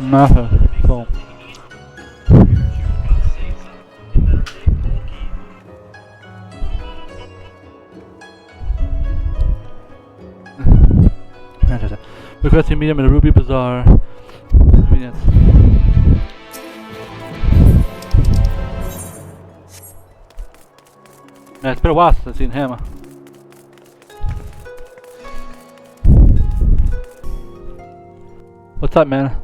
matter. So requesting medium in the Ruby Bazaar. Convenience. Yeah, it's been a while since I've seen him. What's up, man?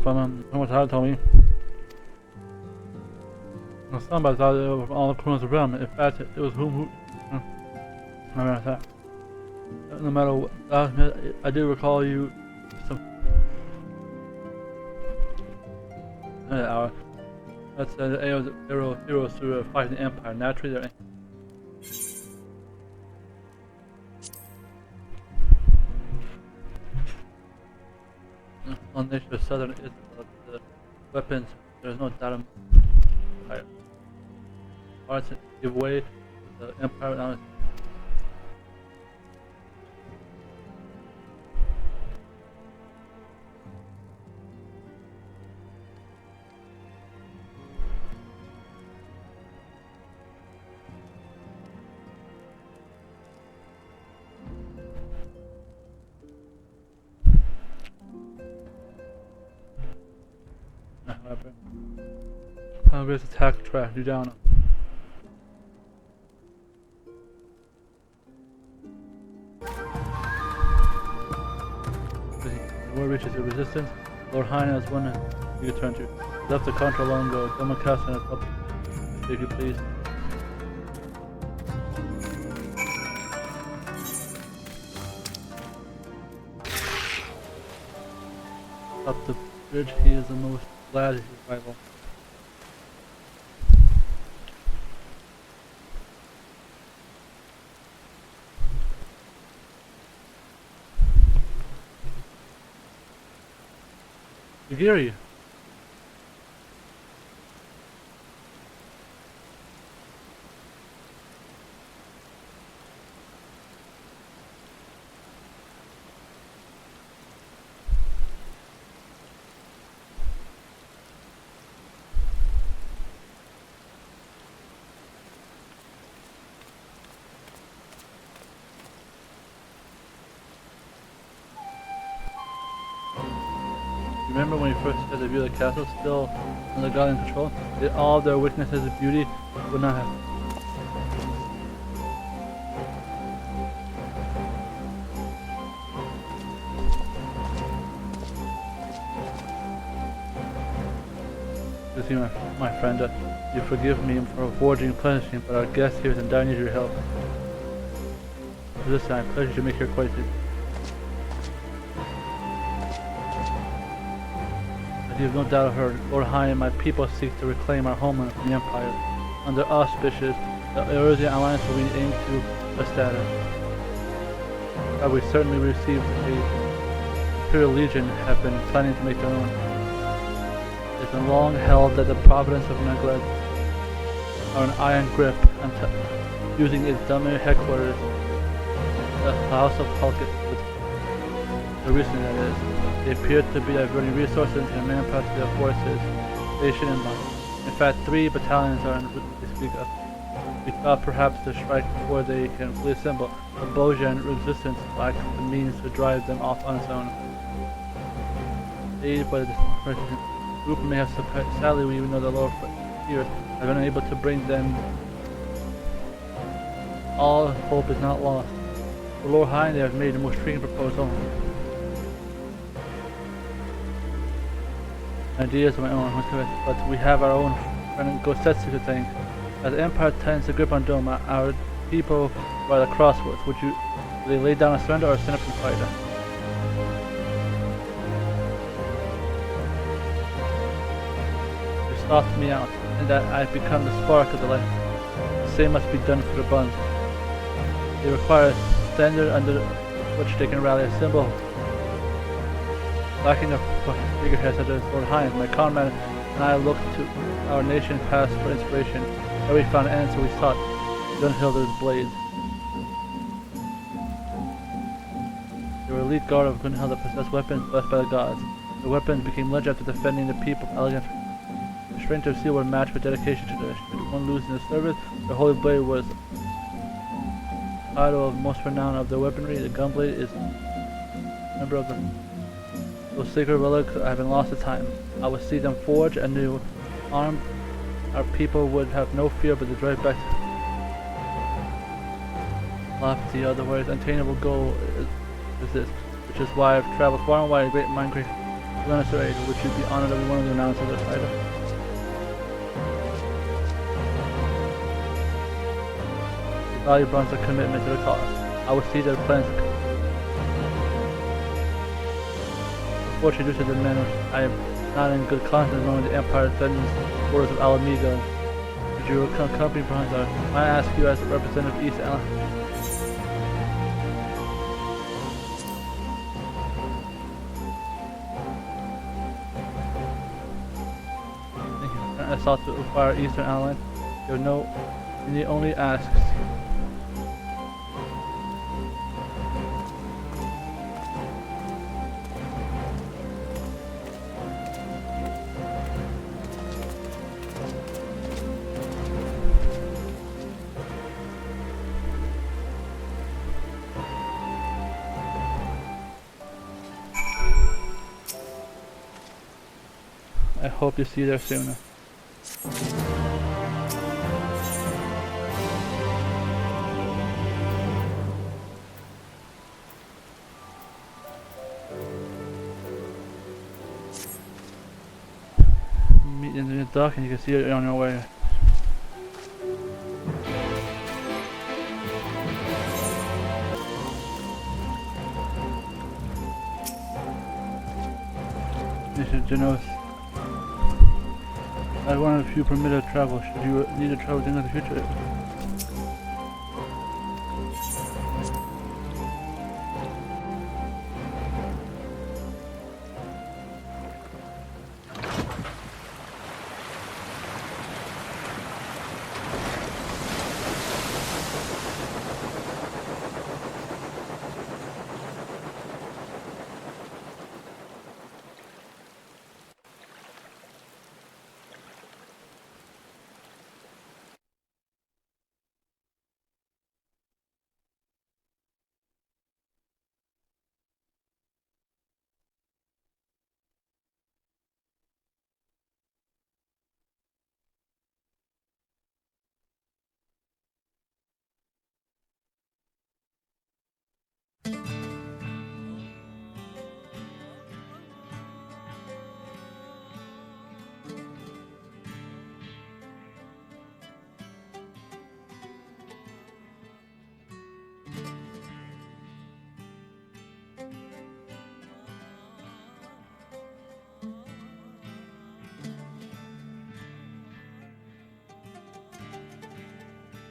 Someone told me. Somebody thought it was all the criminals around. In fact, it was whom I remember that. No matter what, I do recall you some hour. That's the heroes who fight the Empire. Naturally, they're on the southern is the weapons. There's no doubt about parts give way to the Empire now. Congress attack track you down. The war reaches the resistance. Lord Hina is one you can turn to. Left the contra long ago. Domacast and up. If you please. Up the bridge, he is the most glad his rival. Gary. Remember when we first had the view of the castle still under God in control? Did all of their weaknesses and beauty would not have. You see, my friend, you forgive me for forging punishment, but our guest here is in dire need of your help. For this time, pleasure to make your acquaintance. You have no doubt of her. Lord High and my people seek to reclaim our homeland from the Empire. Under auspices, the Eurasian alliance will be aimed to establish. But we certainly received a Imperial Legion have been planning to make their own. It has been long held that the province of Neglect are an iron grip until using its dominant headquarters, the House of Halkett, with the reason that is. They appear to be diverting resources and manpower to their forces stationed in London. In fact, 3 battalions are in route to speak of. We thought perhaps to strike before they can fully assemble, but Bojan resistance lacks the means to drive them off on its own. Aided by the group may have surprised. Sadly, we even know the lower frontiers have been unable to bring them. All hope is not lost. For Lord High, they have made the most intriguing proposal. Ideas of my own, but we have our own Gosetsu to thank. As the Empire tends to grip on Doma, our people are at the crossroads. Would they lay down and surrender or stand up and fight? You stopped me out, and that I've become the spark of the light. The same must be done for the Buns. They require a standard under which they can rally a symbol. Lacking a figurehead such as Lord Hines, my comrade and I looked to our nation past for inspiration. Where we found answer we sought. Gunhilder's blade. They were elite guard of Gunhilder possessed weapons blessed by the gods. The weapons became legend after defending the people of elegant. The strength of steel were matched with dedication to the should one lose in the service. The holy blade was title of most renowned of the weaponry. The gunblade is a member of the those sacred relics have been lost to time. I would see them forge a new arm. Our people would have no fear but to drive back to lofty, otherwise unattainable goal is this, which is why I've traveled far and wide a great mind creation which would be honored every one of the announcers of this title. The value brings a commitment to the cause. I would see their plans. Unfortunately, due to the men, I am not in good conscience knowing the Empire threatens the borders of Alamigo. Would you accompany behind us? I ask you as a representative of East Alabama. I sought to acquire Eastern Alliance. You know, and he only asks. I hope to see you there sooner. Meet in the dock and you can see it on your way. Mr. Genos. I want a few permitted travel. Should you need to travel in the future?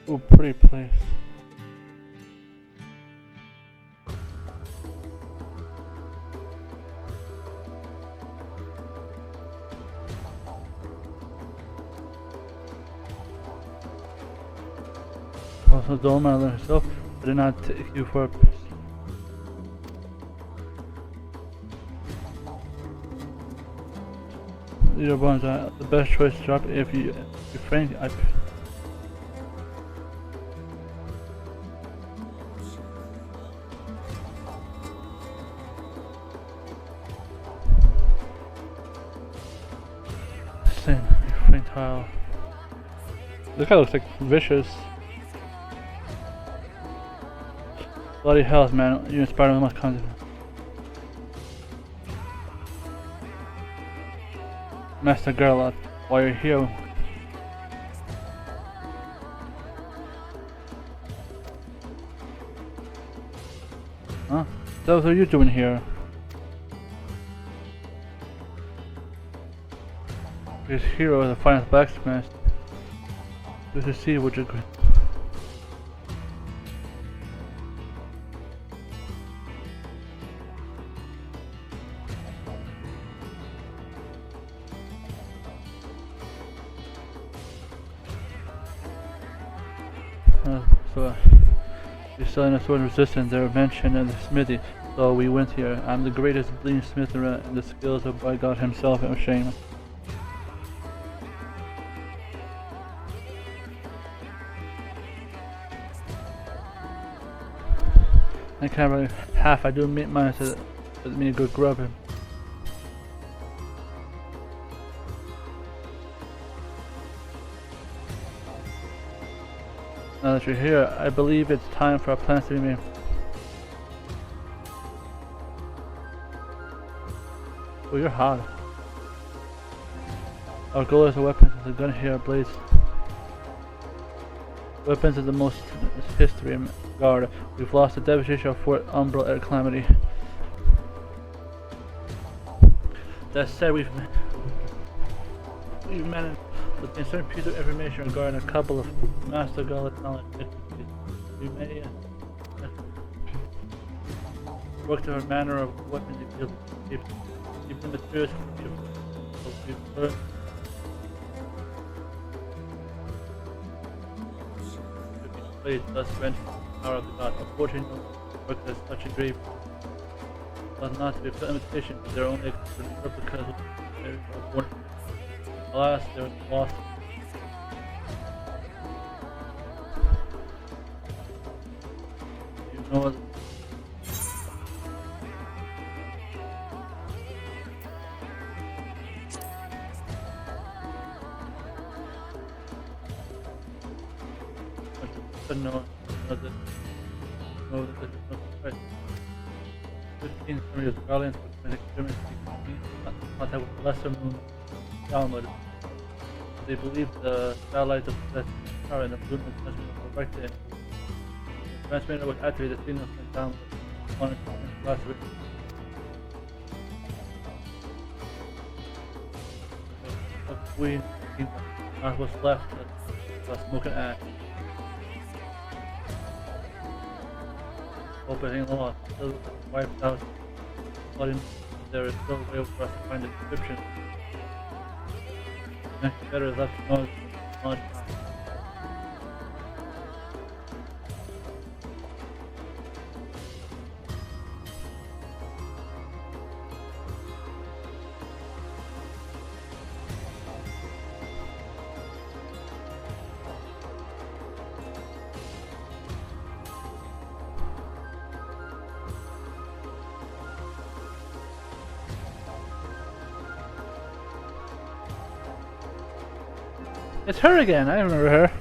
Ooh, pretty place. Also, don't matter herself. I did not take you for a piss. Your bones are the best choice to drop if you frank. Tile. This guy looks like vicious. Bloody hell, man! You inspired me much confidence. Master Gerlach, while you're here. Huh? So what are you doing here? His hero is the finest blacksmith. This is see what you're going. we're selling a sword resistant. They're mentioned in the smithy, so we went here. I'm the greatest bleeding smith around, and the skills of by God himself and shame. I can't really half. I do meet mine to me a good grub him. Now that you're here, I believe it's time for our plans to be made. Oh, you're hot. Our goal is a weapon. The gun here blades. Weapons of the most history in guard. We've lost the devastation of Fort Umbral at Calamity. That said, we've managed with a certain piece of information regarding a couple of master gauntlet knowledge. We may work to a manner of weapons you feel keep the materials we've learned. Thus went the power of the god. Unfortunately, no work as such a grave was not to be put imitation, but their own replicas of born. Alas, they were lost. You know what? No, that this is not right. 15 summary of the Guardians with experiments contact with the lesser moon downloaded. They believe the satellites of the star and the blue moon transmitter were corrected. The transmitter was activated, the signal sent downward. One last week. We what's left was smoking ash. Opening law still wiped out, but there is still a way for us to find the description. Next better is left to know knowledge. It's her again, I remember her.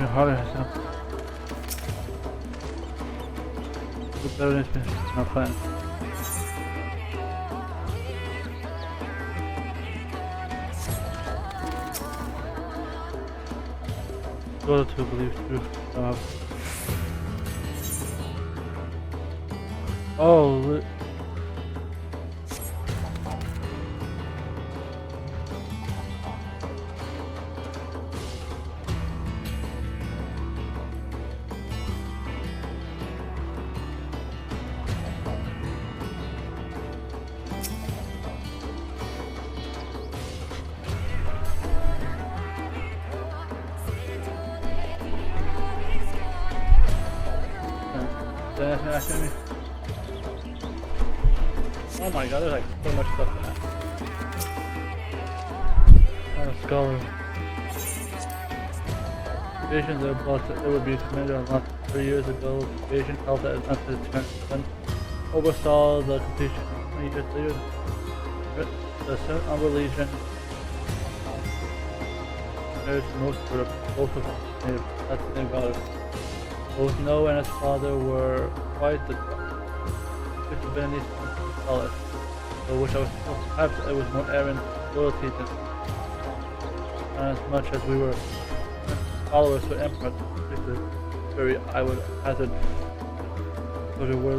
Harder herself. The better is my plan. Go to believe true. Oh. Oh my god, there's like so much stuff in that. Scholar. Visions are about that there would be a commander unlocked 3 years ago. Vision held that it's not to turn oversaw the completion 20 years later. The Senate Umber Legion married most for both of them. That's the name about it. Both Noah and his father were quite the Benedict solid, for which I was perhaps it was more errant loyalty than as much as we were followers to Emperor. Very, I would hazard, but there were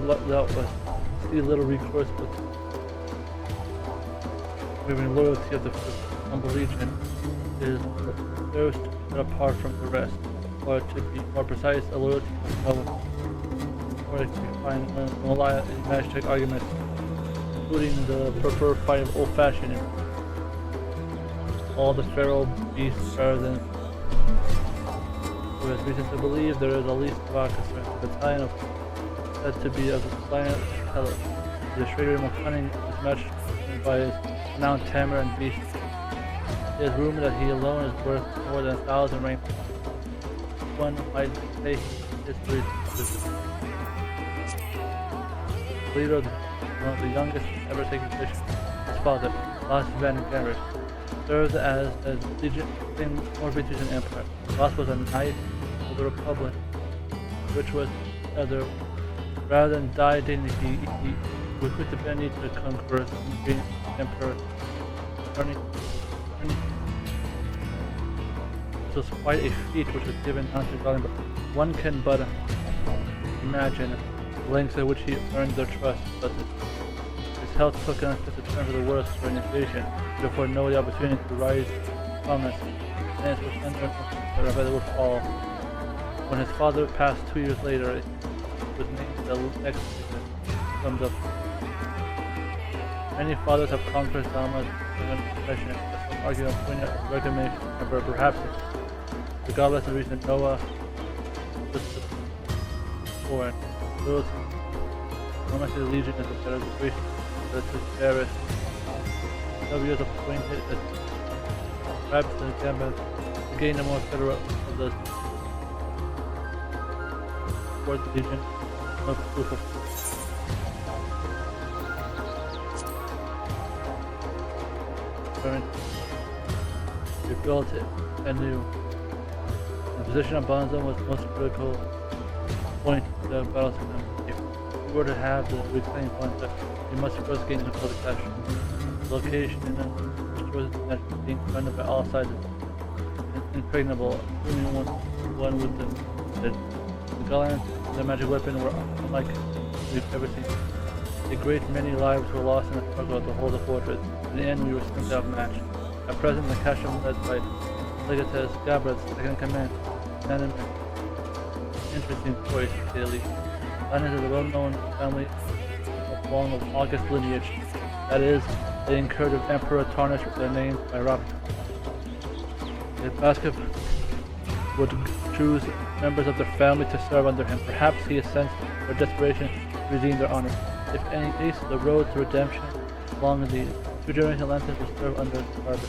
see little recourse but moving loyalty of the humble legion is the first apart from the rest, or to be more precise, a loyalty of or to find Malaya in magic arguments, including the preferred fight of old-fashioned all the feral beasts rather than who has reason to believe there is at least a battalion of said to be of the planet Hello. The traitor more cunning is matched by his renowned tamer and beast. It is rumored that he alone is worth more than 1,000 rank. One might say history the leader of one of the youngest ever taken position. His father, Las Van Garrett, served as legion more victories in Empire. Las was a knight of the Republic, which was rather than die dignity, he recruited Benny to conquer the Emperor. This was quite a feat which was given unto Galen, but one can but imagine the lengths at which he earned their trust. But his health took an unexpected turn for the worse for an invasion, therefore no the opportunity to rise from it, and it was under that rather would fall. When his father passed 2 years later, it was named the next summed up. Many fathers have conquered Dhamma and possession. Some argue a point of recognition, but perhaps regardless of the reason Noah was born. Loyalty, no matter the legion is a better degree, but it's embarrassed. 12 years appointed as perhaps the Gambit to gain a more federal of the fourth legion, no proof of rebuilt it anew. The position of Bonzo was the most critical point of the battle system. If we were to have the reclaimed Bonzo, we must first gain control of the cache. The location in the that being surrounded by all sides is impregnable, assuming one with the Gallant, the magic weapon were unlike we've ever seen. A great many lives were lost in the struggle to hold the fortress. In the end, we were simply outmatched. At present, the cache was led by Legatus Gabrad's second command. An interesting choice, to say the least. Linus is a well-known family along of August lineage. That is, they incurred of Emperor tarnished their names by Robert. The Basket would choose members of their family to serve under him. Perhaps he has sensed their desperation to redeem their honor. If any case, the road to redemption along the 2 generations Atlantis will serve under the harbor.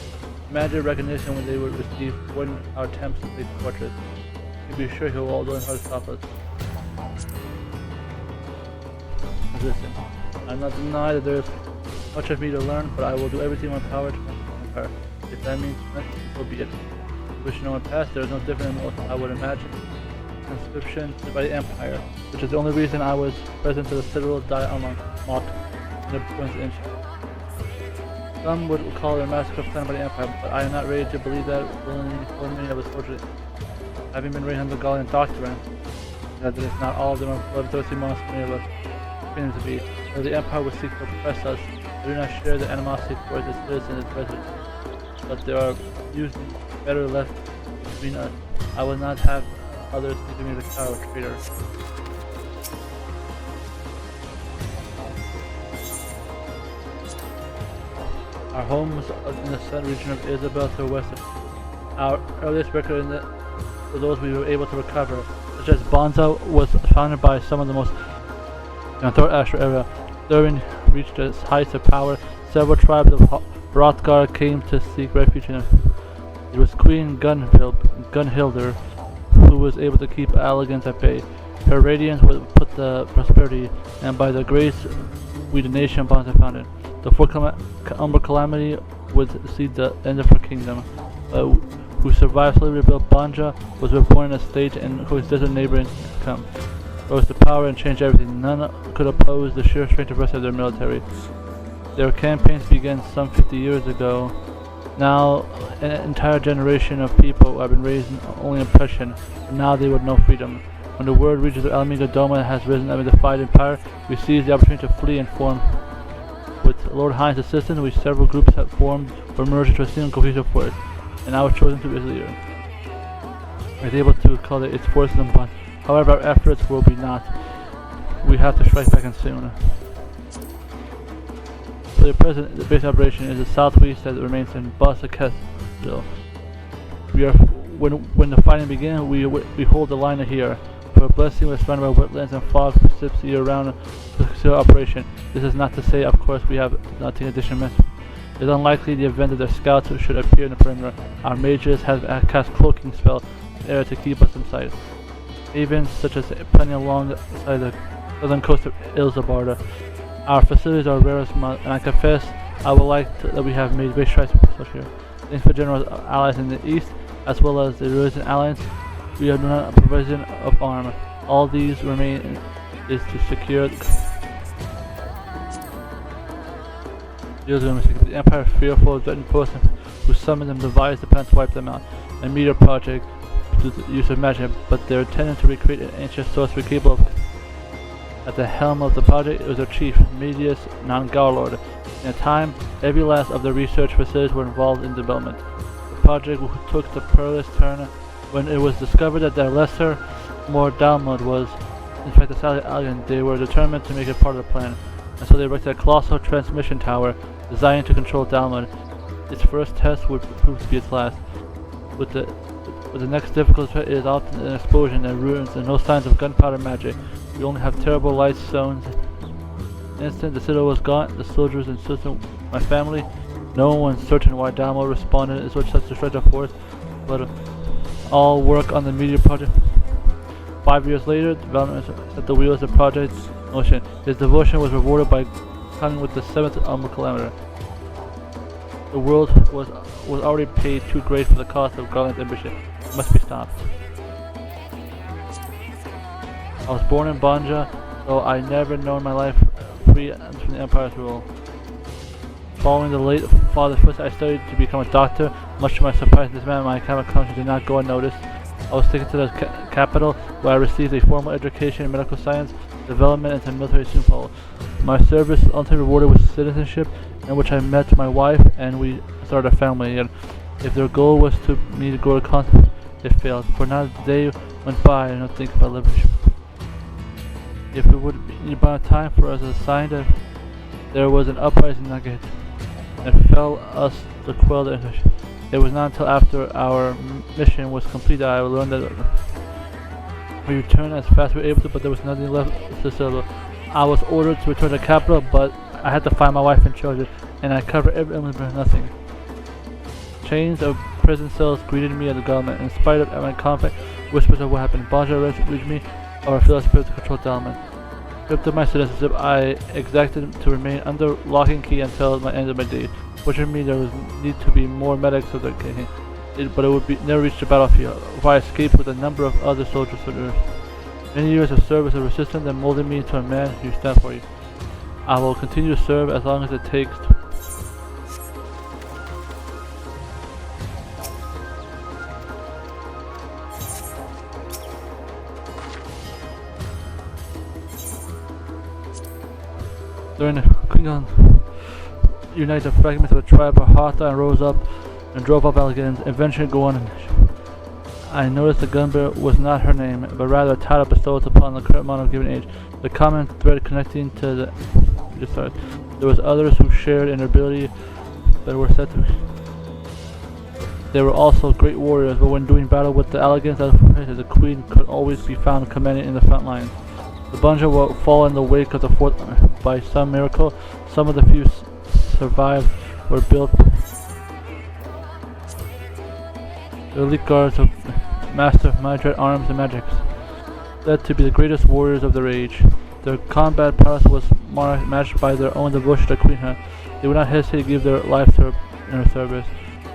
Imagine recognition when they would receive when our attempts to take the fortress. You'd be sure he'll all learn how to stop us. Listen, I'm not denying that there's much of me to learn, but I will do everything in my power to compare. If that means nothing, so be it. Wish no one passed, there is no different in what I would imagine. Conscription by the Empire, which is the only reason I was present to the citadel die unlocked in the Prince Inch. Some would call it a massacre planned by the Empire, but I am not ready to believe that willingly so many of the soldiers, having been raised under the Gallian doctrine, that it is not all of them are bloodthirsty monsters many of us claim to be. Though the Empire would seek to oppress us, I do not share the animosity towards its citizens and residents, but there are usually better left between us. I will not have others think of me as a coward or traitor. Our home was in the southern region of Isabel to the west of our earliest record in for those we were able to recover, such as Bonzo was founded by some of the most in the Thor-Asher era. During reached its heights of power, several tribes of Hrothgar came to seek refuge in it. It was Queen Gunhildr who was able to keep Allegans at bay. Her radiance would put the prosperity, and by the grace we the nation Bonzo founded. The fourth Umber calamity would see the end of her kingdom. who survived slavery built Banja, was reborn in a state and coexisted neighboring come. Rose to power and changed everything. None could oppose the sheer strength and rest of their military. Their campaigns began some 50 years ago. Now, an entire generation of people have been raised in only oppression, and now they would know freedom. When the word reaches that Alamiga Doma has risen and defied empire, we seize the opportunity to flee and form. With Lord Hind's assistance, we several groups have formed or merged into a single cohesive force, and I was chosen to be its leader. I was able to call its forces and bonds. However, our efforts will be not. We have to strike back and soon. For the present, the base operation is the southwest that remains in Bassa Castle. When the fighting begins, we hold the line here. For a blessing, we're surrounded by wetlands and fog persists year-round to conceal operation. This is not to say, of course, we have not taken additional measures. It is unlikely the event that their scouts should appear in the perimeter. Our mages have cast cloaking spell in the air to keep us in sight. Even such as plenty alongside the southern coast of Ilzabarda. Our facilities are rarest, and I confess I would like that we have made great strides here. Thanks for general allies in the east, as well as the Eurasian alliance, we have done a provision of armor. All these remain is to secure the Empire, fearful of threatened person who summoned and devised the plan to wipe them out. A meteor project through the use of magic, but their intent to recreate an ancient source we capable of. At the helm of the project was their chief, Medius Non-Garlord. In a time, every last of the research facilities were involved in development. The project took the perilous turn when it was discovered that their lesser, more Dalmud was, in fact, a satellite alien. They were determined to make it part of the plan, and so they erected a colossal transmission tower designed to control Dalmud. Its first test would prove to be its last. With the next difficult threat is often an explosion and ruins and no signs of gunpowder magic. We only have terrible light zones. In an instant, the citadel was gone. The soldiers insisted my family. No one's certain why Dalmud responded in such a stretch of force, but all work on the meteor project. 5 years later, development set the wheels of the project's motion. His devotion was rewarded by coming with the 7th Umbral Kilometer. The world was already paid too great for the cost of Garland's ambition. It must be stopped. I was born in Banja, though I never known my life free from the Empire's rule. Following the late father's footsteps, I studied to become a doctor. Much to my surprise, this man, my academic accomplishments did not go unnoticed. I was taken to the capital, where I received a formal education in medical science, development, and some military soon followed. My service was ultimately rewarded with citizenship, in which I met my wife, and we started a family again. If their goal was to me to grow to continent, it failed, for not a day went by and I don't think about liberation. If it would be about time for us assigned, there was an uprising nugget, and fell us to quell the insurrection. It was not until after our mission was complete that I learned that we returned as fast as we were able to, but there was nothing left to settle. I was ordered to return to the capital, but I had to find my wife and children, and I covered every element for nothing. Chains of prison cells greeted me at the government. In spite of my conflict, whispers of what happened. Banja reached me, or I feel a spirit to control Dalman. Stripped of my citizenship, I exacted to remain under lock and key until the end of my days. Fortunately, there was need to be more medics of the king, but it would never reach the battlefield, where I escaped with a number of other soldiers to the earth. Many years of service and resistance that molded me into a man who stands for you. I will continue to serve as long as it takes to. During the Kenan united the fragments of the tribe of Hatha and rose up and drove up Allegans, eventually go on. I noticed the gunbearer was not her name, but rather a title bestowed upon the current monarch of a given age. The common thread connecting to the there was others who shared in their ability, but were said to. They were also great warriors, but when doing battle with the Allegans, the queen could always be found commanding in the front lines. The Banja will fall in the wake of the fourth by some miracle. Some of the few survived were built. The elite guards of master of Madrid arms and magics, said to be the greatest warriors of their age. Their combat prowess was matched by their own devotion to Queen. They would not hesitate to give their lives to her in her service.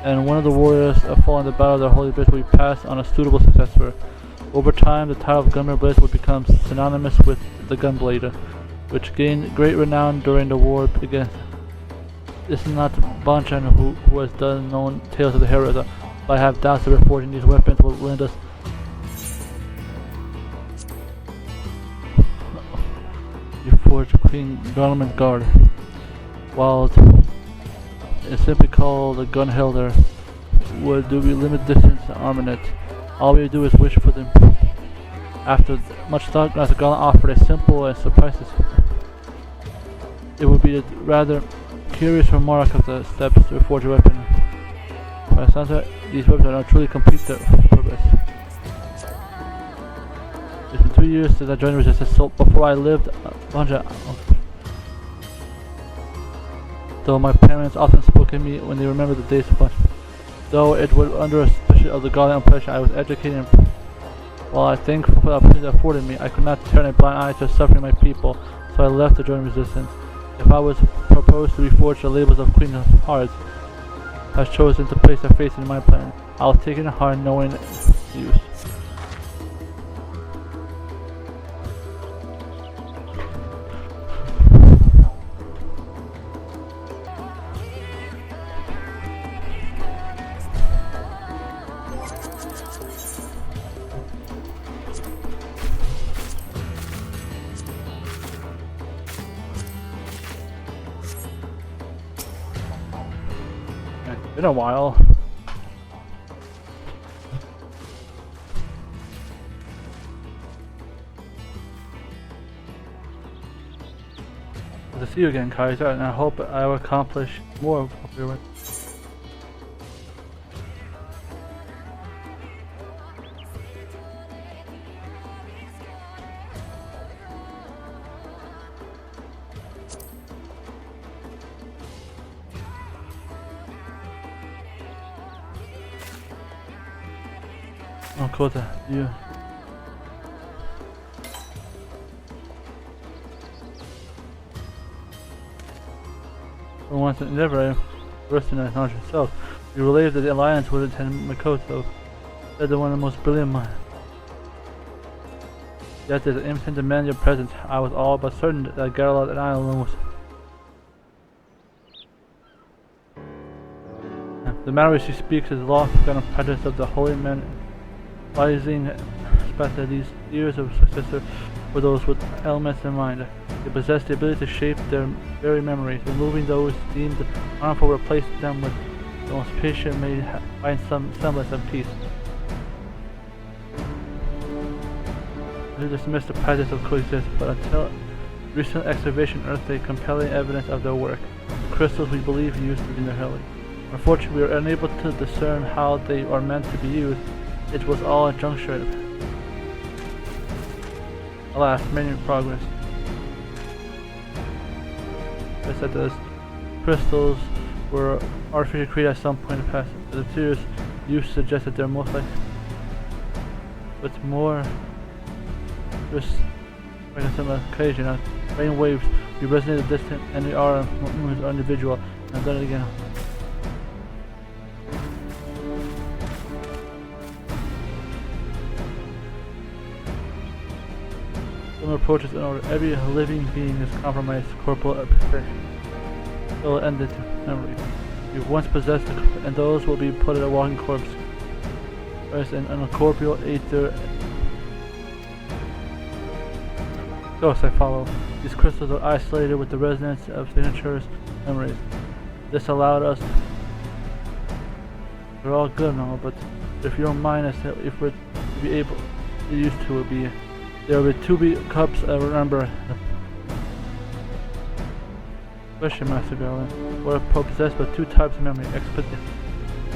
and one of the warriors fall in the battle of their holy blades will be passed on a suitable successor. Over time, the title of Gunbearer Blades will become synonymous with the Gunblade, which gained great renown during the war against. This is not Bonchan who has done known tales of the heroism, but I have doubts that forging these weapons will lend us. You forge Queen Garland Guard, while it's simply called a Gunhilder. Would do be limited distance armament. All we do is wish for them. After much thought, Master Garland offered a simple and surprises. It would be rather curious remark of the steps to forge a weapon. By the sounds of it, these weapons are not truly complete their purpose. It's been 2 years since I joined Resistance, so before I lived a bunch of. Though my parents often spoke to me when they remembered the days of bunch. Though it was under a suspicion of the godly impression I was educated in. While I thankful for the opportunity afforded me, I could not turn a blind eye to suffering my people, so I left to join Resistance. If I was proposed to reforge the labels of Queen of Hearts, has chosen to place their faith in my plan. I'll take it in heart knowing its use. It's been a while. Good to see you again, Kaiser, and I hope I will accomplish more of your work. Oh, Kota, you. For once in endeavor, Rustin and not yourself. You relayed that the alliance would attend Makoto, said the one of the most brilliant minds. Yet as an instant demand your presence, I was all but certain that Geralt and I alone was. The matter she speaks is lost kind of practice of the holy men. Rising expect that these years of successor were those with elements in mind. They possess the ability to shape their very memories. Removing those deemed harmful, replace them with the most patient may find some semblance of peace. We dismiss the practice of coexist, but until recent excavation unearthed a compelling evidence of their work. The crystals we believe used in their healing. Unfortunately, we are unable to discern how they are meant to be used. It was all a juncture. Alas, many progress. I said this. Crystals were artificially created at some point in the past. The theories used suggest that they're most likely. But more just like on some occasion, brain waves we resonate distant and we are individual. And I've done it again. Approaches in order. Every living being is compromised corporal application. Will end its memory. You've once possessed and those will be put in a walking corpse. Whereas in a corporeal aether ghosts I follow. These crystals are isolated with the resonance of signatures memories. This allowed us they're all good and all, but if your mind is if we're to be able to use to it be there will be 2 cups, remember. Question, Master Garland. Were possessed by 2 types of memory. Explicit.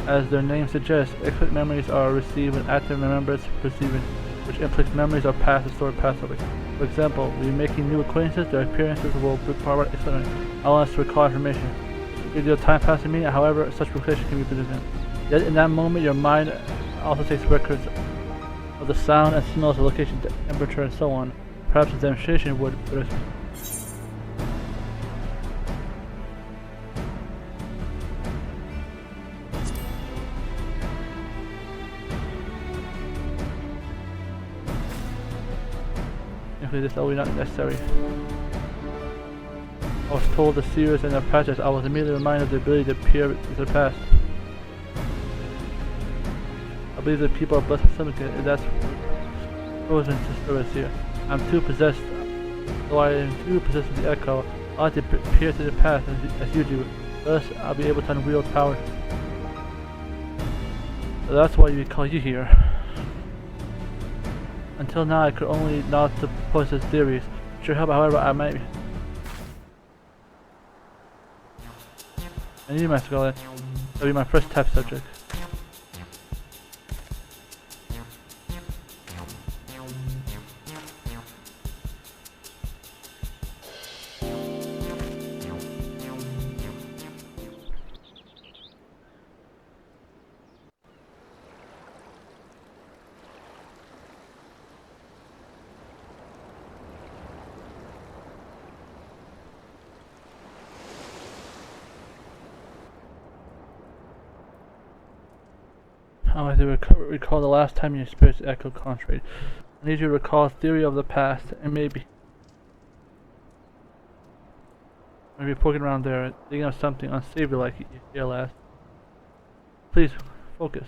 As their name suggests, explicit memories are received and active remembrance perceiving, which implies memories are passed and stored passively. For example, when making new acquaintances, their appearances will be part of explicit. Allow us to recall information. If your time passes me, however, such recollection can be presented. Yet in that moment, your mind also takes records of the sound and smells, the location, the temperature, and so on. Perhaps a demonstration would. Thankfully, this is always not necessary. I was told the seers and their practice. I was immediately reminded of the ability to peer into the past. I believe that people are blessed with something, and that's frozen to service here. I'm too possessed. Though I am too possessed with the echo, I like to peer to the past as you do. Thus, I'll be able to unwield power. So that's why we call you here. Until now, I could only nod to Pose's theories. Sure help, however, I might. I need my skull. That'll be my first test subject. I want to recall the last time you experienced Echo Contrade. I need you to recall a theory of the past, and maybe poking around there, thinking of something unsavory like you hear last. Please, focus.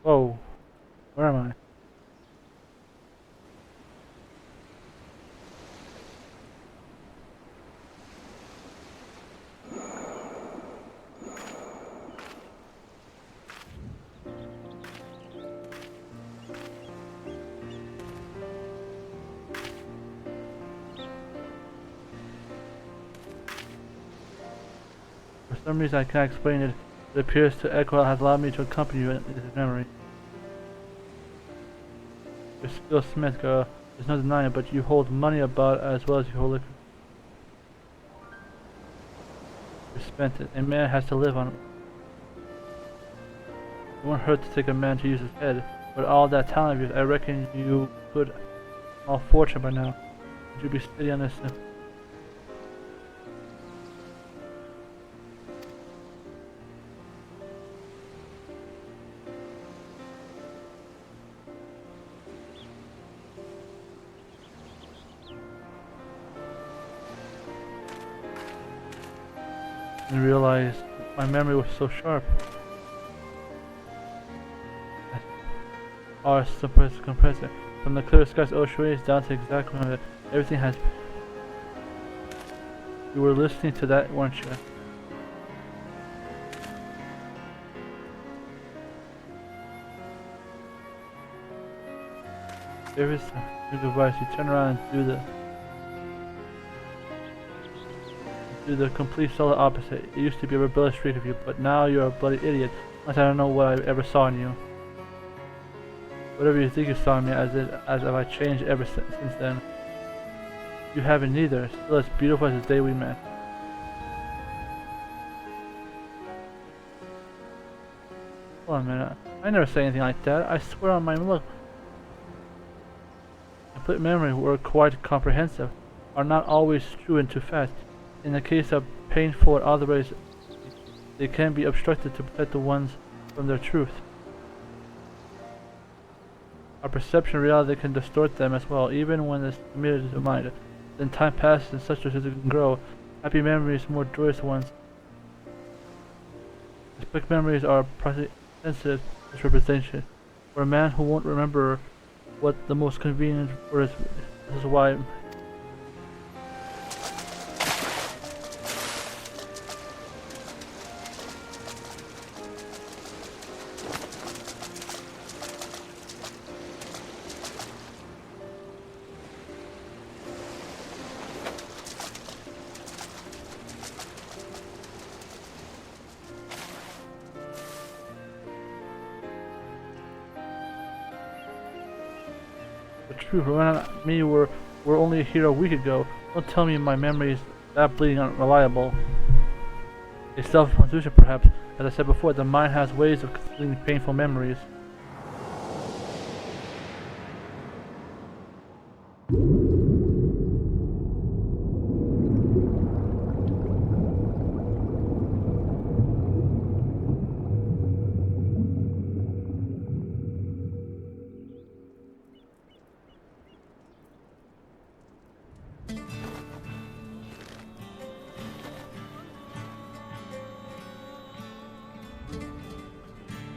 Whoa, where am I? For some reason I can't explain it. It appears to Echo has allowed me to accompany you in his memory. You're still Smith, girl. There's no denying it, but you hold money about as well as you hold liquor. You spent it. A man has to live on it. It won't hurt to take a man to use his head. With all that talent of yours, I reckon you could all fortune by now. Would you be steady on this? And realized my memory was so sharp. Our compressor. From the clear skies ocean down to exact moment, everything has. You were listening to that, weren't you? Every new device, you turn around and do the complete solar opposite. It used to be a rebellious streak of you, but now you're a bloody idiot. Unless I don't know what I ever saw in you. Whatever you think you saw in me, as if I changed ever since then. You haven't either. Still as beautiful as the day we met. Hold on a minute. I never say anything like that. I swear on my look. Complete memory were quite comprehensive, are not always true and too fast. In the case of painful or other ways, they can be obstructed to protect the ones from their truth. Our perception of reality can distort them as well, even when it's committed to the mind. Then time passes and such as it can grow. Happy memories, more joyous ones. These quick memories are sensitive misrepresentation. For a man who won't remember what the most convenient for his, this is why. The truth, Rowan and me were only here a week ago. Don't tell me my memory is that bleeding unreliable. A self-confusion, perhaps. As I said before, the mind has ways of concealing painful memories.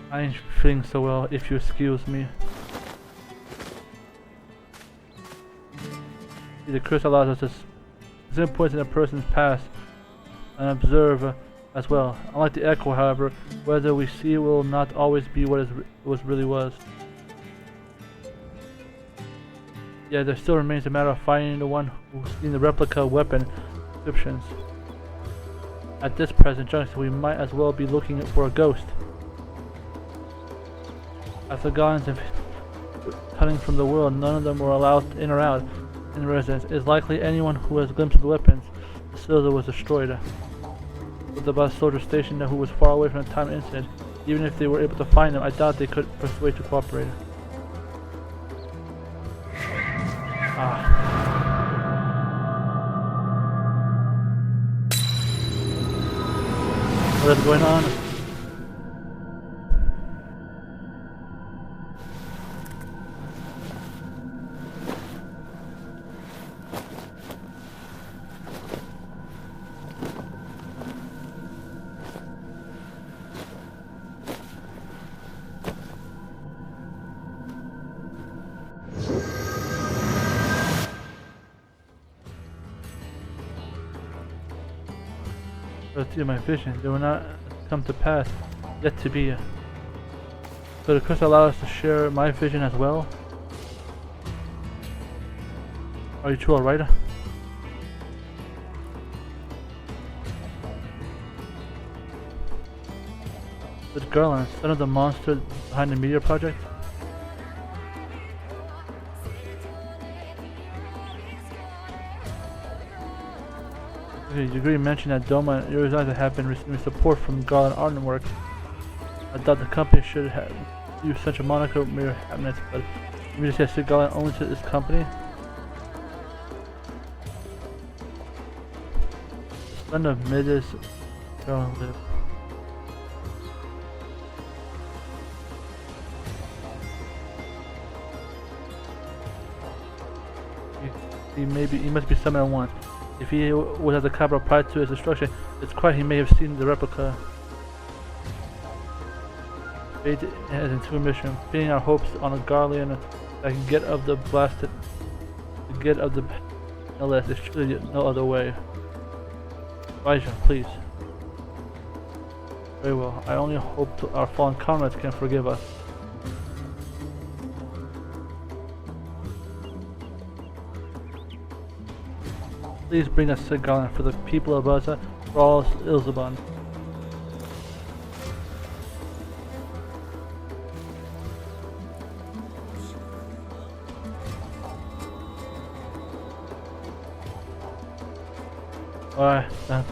I ain't feeling so well, if you excuse me. The curse allows us to zoom points in a person's past and observe as well. Unlike the echo, however, whether we see will not always be what it really was. Yeah, there still remains a matter of finding the one who's seen the replica weapon descriptions. At this present juncture, we might as well be looking for a ghost. As the goblins cutting from the world, none of them were allowed in or out in the residence. It is likely anyone who has a glimpse of the weapons. The cylinder was destroyed. With the bus soldier stationed who was far away from the time of the incident, even if they were able to find them, I doubt they could persuade to cooperate. What is going on? See my vision, they will not come to pass, yet to be. So the curse allows us to share my vision as well? Are you two alright? This Garland, son of the monster behind the meteor project? You agree mentioned that Doma and Urizai have been receiving support from Garland Artwork. I thought the company should have used such a moniker mere cabinets, but you just say Garland owns this company? The son of Midis Garland lived. He must be someone at once. If he was at the capital prior to his destruction, it's quite he may have seen the replica. Fate has into a mission, pinning our hopes on a guardian that can get of the blasted, to get of the no less. There's truly no other way. Elijah, please. Very well. I only hope our fallen comrades can forgive us. Please bring us to Garland for the people of Baza, for all Ilzaban. Alright, then.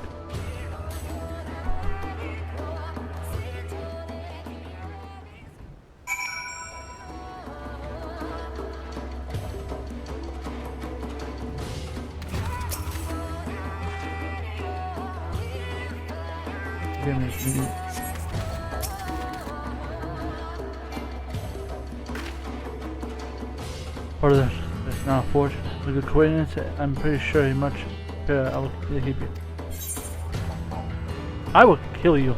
Part of this now fortune. With the acquaintance, I'm pretty sure he much better. I will keep you. I will kill you.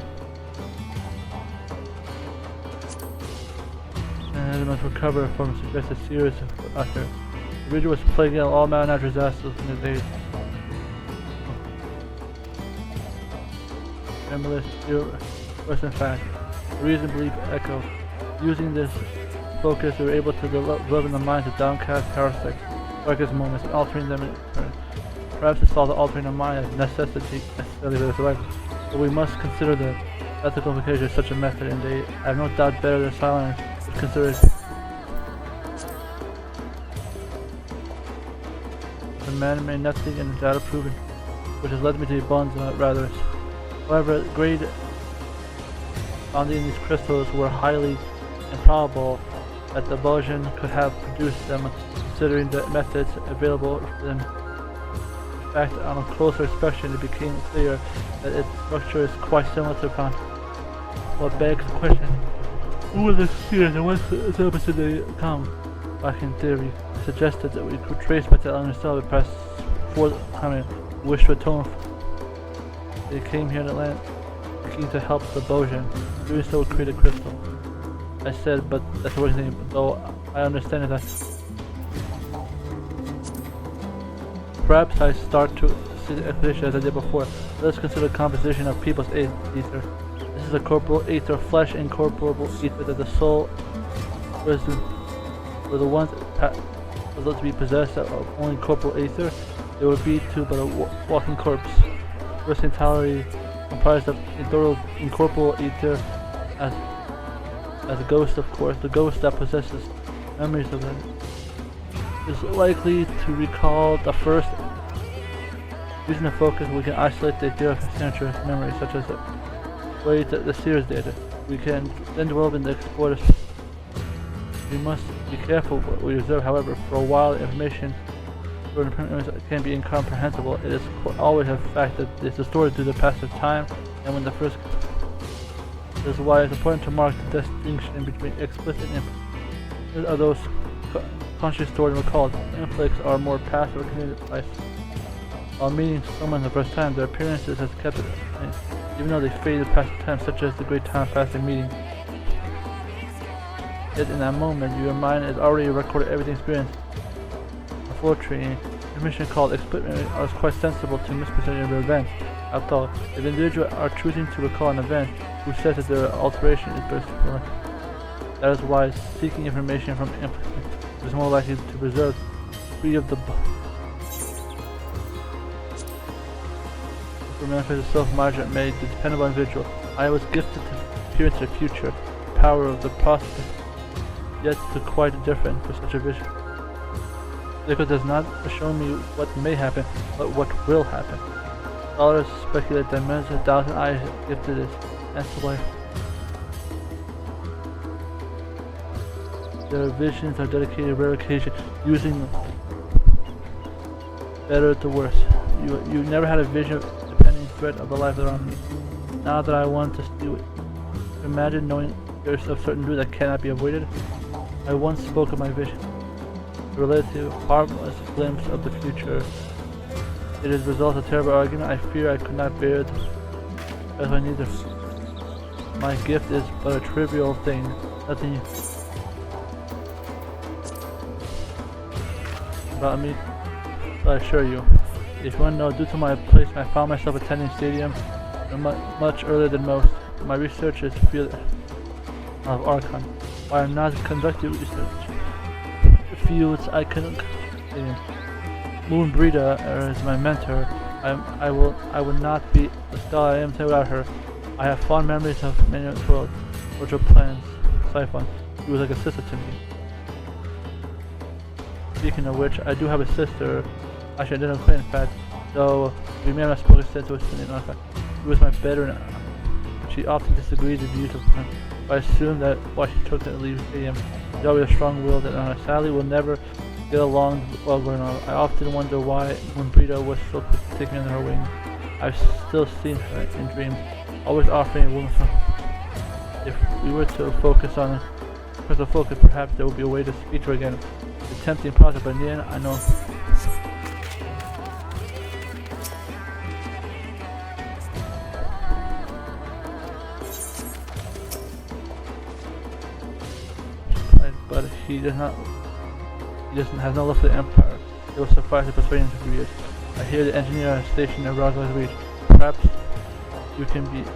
And I must recover from suggested series of after. The region was plagued out all manner of disasters in the days. Emulous, worse in fact, the reason belief echo. Using this focus, we were able to deliver in the minds of downcast heretics, darkest moments, and altering them in turn. Perhaps it's all the altering the mind as necessity necessarily for their survival, but we must consider the ethical implications of such a method, and they have no doubt better their silence is considered. The man may nothing in the data proven, which has led me to bonds rather. However, grade found in these crystals were highly improbable that the Belgian could have produced them, considering the methods available for them. In fact, on a closer inspection, it became clear that its structure is quite similar to Khan. What begs the question, who were the spheres and whence did they come? Back in theory, suggested that we could trace back to Element the past 400 wish to atone. They came here to land, looking to help the Belgian. Doing so would create a crystal. I said, but that's the working thing, though I understand that. Perhaps I start to see the explanation as I did before. Let us consider the composition of people's ether. This is a corporeal ether, flesh incorporeal ether that the soul was for the ones thought to be possessed of only corporeal ether. It would be too but a walking corpse. First entirely comprised of incorporeal ether as a ghost, of course. The ghost that possesses memories of them is likely to recall the first. Using the focus, we can isolate the idea of signature memories, such as the way that the seers did. We can then delve in the explorers. We must be careful what we reserve, however. For a while, information can be incomprehensible. It is always a fact that it is distorted through the passage of time, and when the first. This is why it's important to mark the distinction between explicit and implicit. Are those conscious stored and recalled. Inflicts are more passive or committed life. While meeting someone the first time, their appearances has kept it, even though they faded past time, such as the great time passing meeting. Yet in that moment, your mind has already recorded everything experienced. Unfortunately, information called explicit are quite sensible to misperception of events. After all, if individuals are choosing to recall an event, who says that their alteration is based on. That is why seeking information from implicit is more likely to preserve free of the manifest of self-margin made the dependable individual. I was gifted to peer into the future, the power of the prospect, yet to quite different for such a vision. Because does not show me what may happen, but what will happen. Scholars speculate that millions of thousands of eyes gifted this, and to life. Their visions are dedicated rare occasion, using them better to worse. You never had a vision of the pending threat of the life around me. Now that I want to see it, imagine knowing there's a certain truth that cannot be avoided. I once spoke of my vision, a relative harmless glimpse of the future. It is the result of a terrible argument. I fear I could not bear it as I neither. My gift is but a trivial thing, nothing about me, but I assure you, if you want to know, due to my placement, I found myself attending stadium much earlier than most. My research is field of Archon. While I am not conducting research fields, I can Moon Brita is my mentor. I would not be the scholar I am today without her. I have fond memories of many worlds, virtual plans, Siphon. She was like a sister to me. Speaking of which, I do have a sister. Actually, I didn't quit, in fact, though we may have spoken since it was in fact. She was my better. She often disagreed with views of mine, but I assume that why she took to leave stadium. She's always a strong-willed and sadly will never get along well going on. I often wonder why when Brita was so quick to take me under her wing. I've still seen her in dreams, always offering a woman some. If we were to focus on crystal focus, perhaps there would be a way to speak to her again. It's a tempting process, but in the end, I know. But he doesn't have no love for the Empire. It will suffice to persuade him for years. I hear the engineer stationed at Roswell's Reach. Perhaps you can be.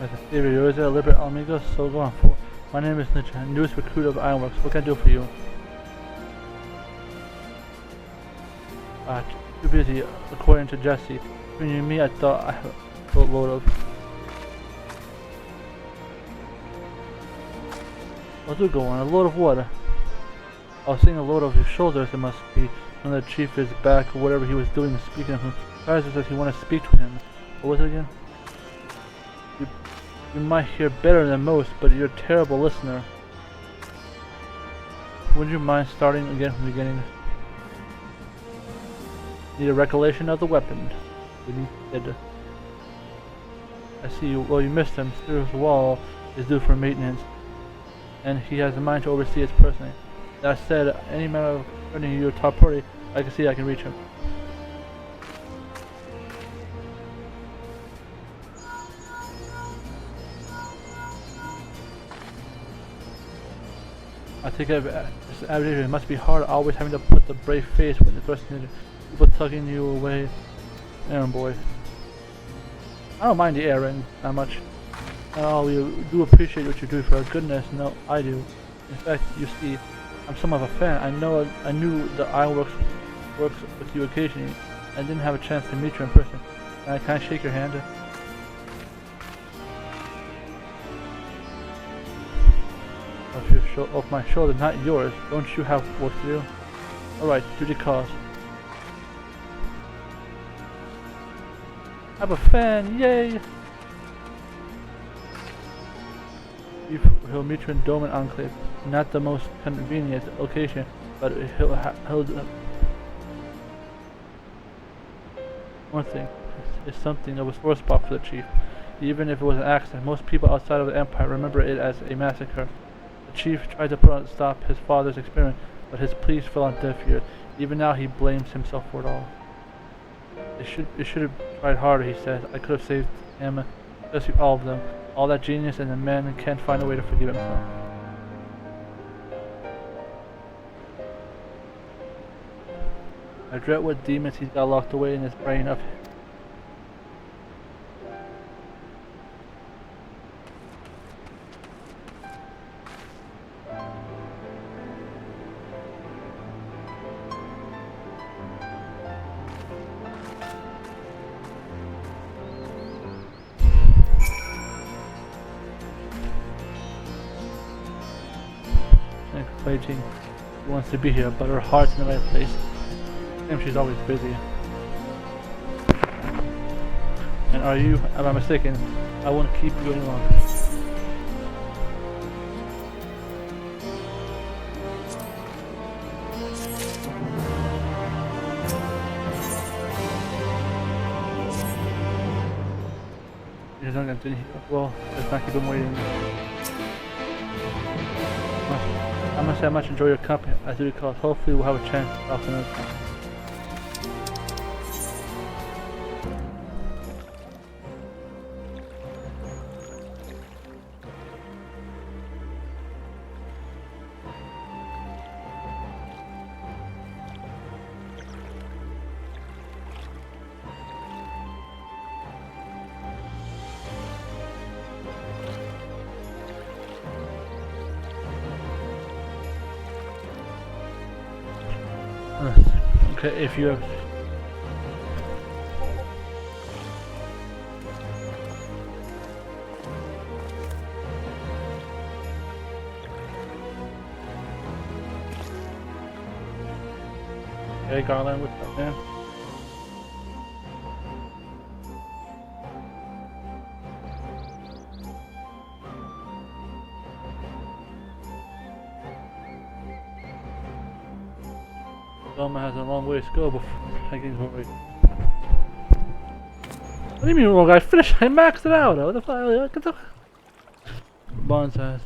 As a favor, you're a liberate amigo, so go on for. My name is Nietzsche, newest recruit of Ironworks. What can I do for you? Too busy, according to Jesse. Between you and me, I thought I had a boatload of. Well, do go on. A load of what? I was seeing a load of your shoulders, it must be. When the chief is back, or whatever he was doing, speaking of him. Kaiser says he wants to speak to him. What was it again? You might hear better than most, but you're a terrible listener. Would you mind starting again from the beginning? Need a recollection of the weapon. We did. I see you. Well, you missed him. Steer's wall is due for maintenance, and he has a mind to oversee it personally. That said, any matter of turning your top priority, I can see I can reach him. I think it must be hard always having to put the brave face when the person is people tugging you away. Errand boy. I don't mind the errand that much. Oh, you do appreciate what you do for goodness. No, I do. In fact, you see, I'm somewhat of a fan. I knew the Ironworks works with you occasionally. I didn't have a chance to meet you in person. Can I shake your hand? Off my shoulder, not yours. Don't you have work to do? Alright, duty calls. I'm a fan, yay! He'll meet you in Dome and Enclave. Not the most convenient location, but he'll one thing is something of a sore spot for the chief. Even if it was an accident, most people outside of the Empire remember it as a massacre. The chief tried to put on stop his father's experiment, but his pleas fell on deaf ears. Even now he blames himself for it all. It should have tried harder, he said. I could have saved him, just all of them. All that genius, and the man can't find a way to forgive himself. I dread what demons he's got locked away in his brain of. She wants to be here, but her heart's in the right place. And she's always busy. And am I mistaken? I won't keep you any longer. Well, let's not keep him waiting. I must say I much enjoy your company, as you recall. Hopefully we'll have a chance to talk another time. Okay, if you have hey Garland, what's up, man? Doma has a long way to go before I get worried. What do you mean, wrong guy? Finish! I maxed it out! What the fuck? Bond says.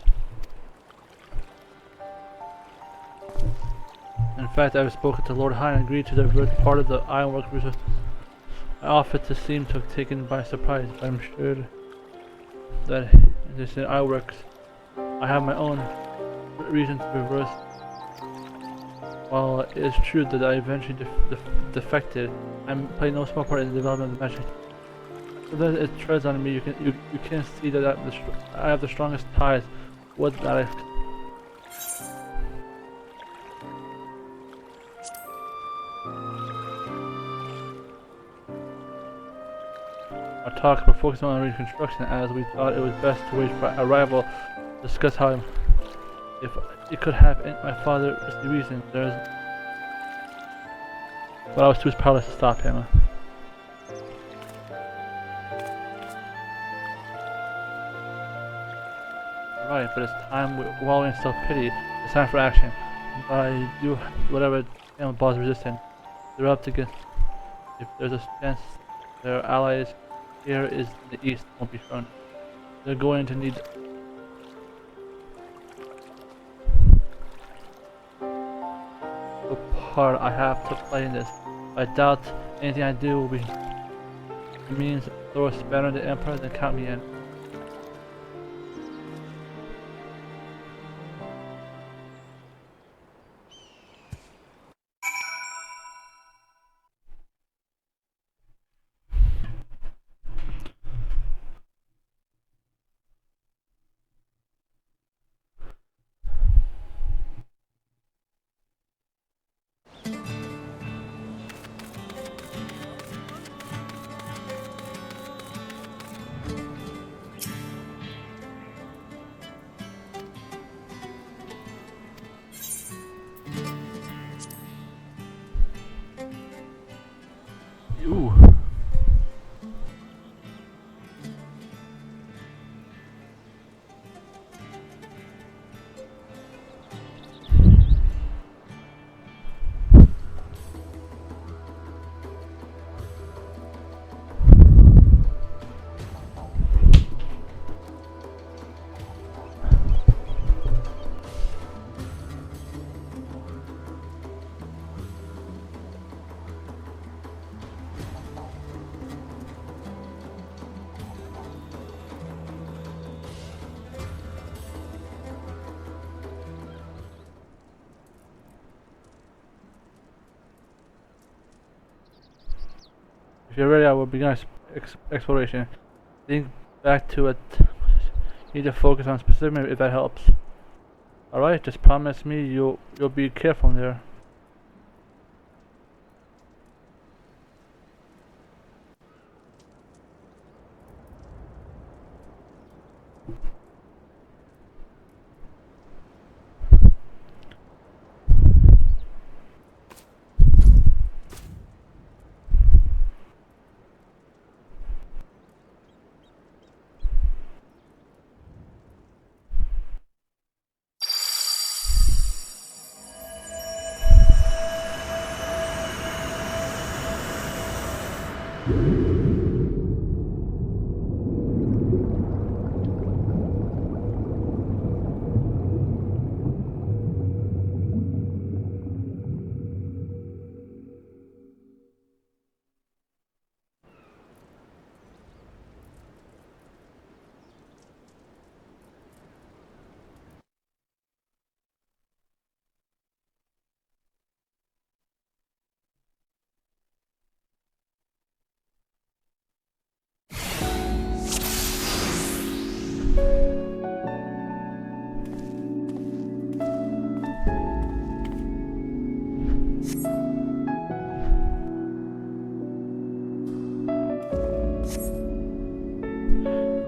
In fact, I've spoken to Lord Hine and agreed to divert part of the Ironworks resource. I offered to seem to have taken by surprise, but I'm sure that this in Ironworks, I have my own reason to reverse. While it is true that I eventually defected, I'm playing no small part in the development of the magic. Then it treads on me. You can see that I have the strongest ties with that. Our talks were focused on reconstruction, as we thought it was best to wait for arrival to discuss how, if it could have my father is the reason. But I was too powerless to stop him. Right, but it's time wallowing in self-pity. It's time for action. But I do whatever boss resistant. They're up to get. If there's a chance their allies here is in the east won't be shown. They're going to need the part I have to play in this. I doubt anything I do will be. It means throw a spanner in the Emperor, then count me in. Ooh. If you're ready, I will begin exploration. Think back to it. You need to focus on specific if that helps. Alright, just promise me you'll be careful in there.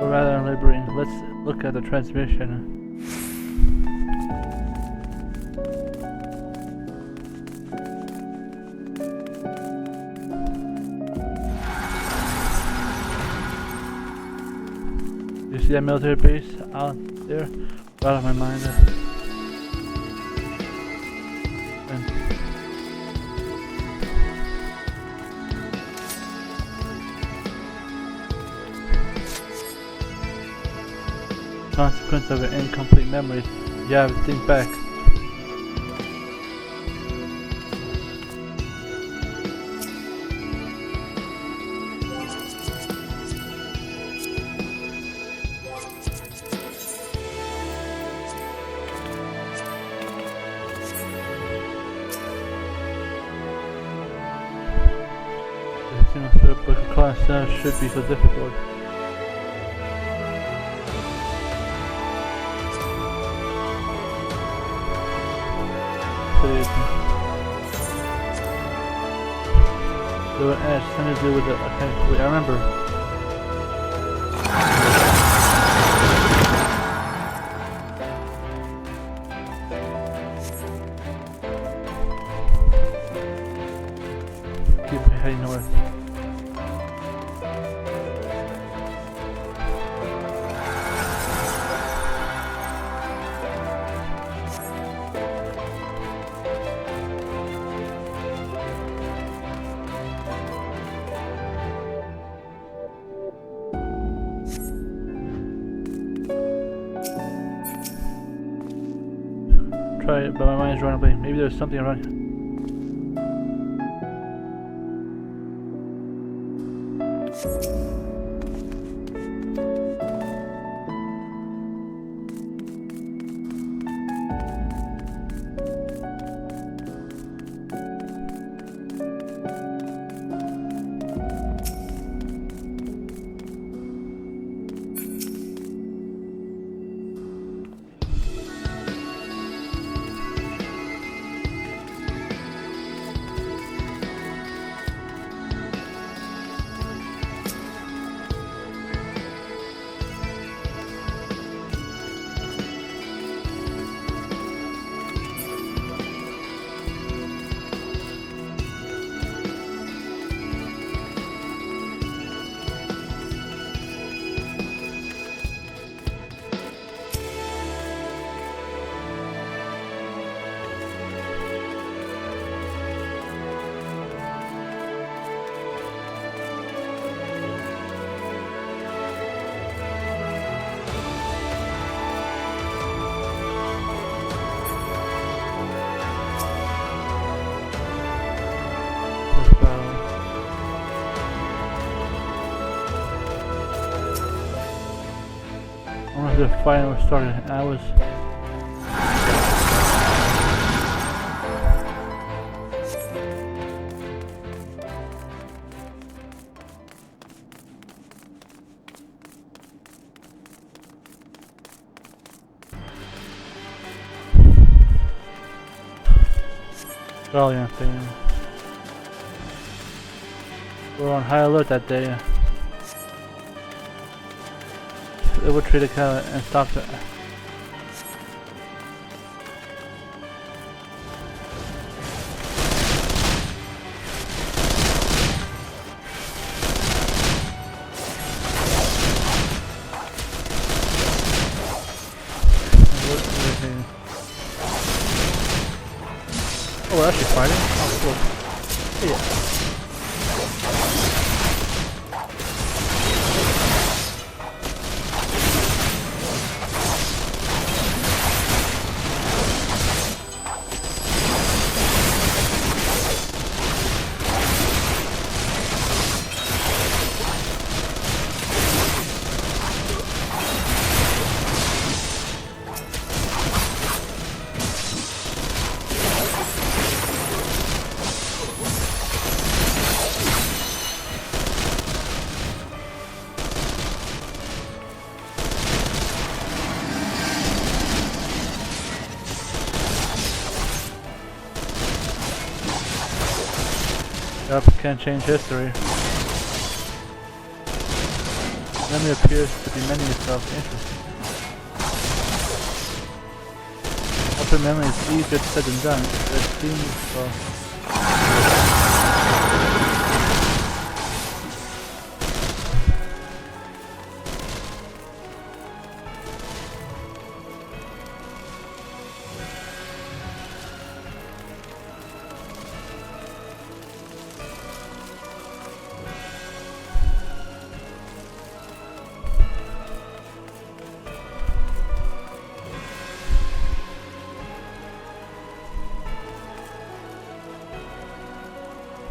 Rather than liberating, let's look at the transmission. You see that military base out there? Out of my mind. Consequence of an incomplete memory. You have to think back. class should be so difficult. Pretty easy. Do an edge, something to do with it. Okay, wait, I remember. Keep heading north. Try it, but my mind's running away. Maybe there's something around here. The fight was started, and I was brilliant thing. We were on high alert that day. It would treat a cat and stop it. Oh, we're actually fighting? Oh, cool. Yeah. Yep, can't change history. Memory appears to be mending itself. Interesting. Upper memory is easier said than done, but it seems well.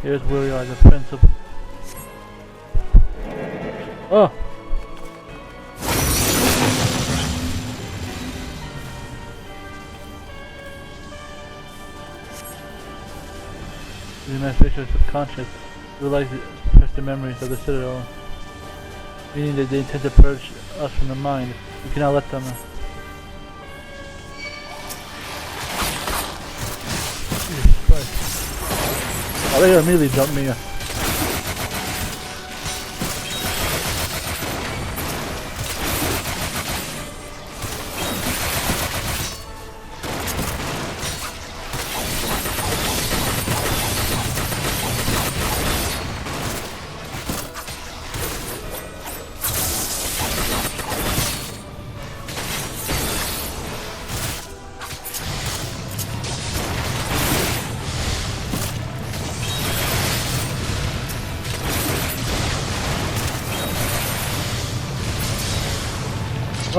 Here's where we are, the principal. Oh! The manifestation of subconscious. Realize it. twisted memories of the Citadel, meaning that they intend to purge us from the mind. We cannot let them. Jesus Christ. Oh, they immediately jumped me.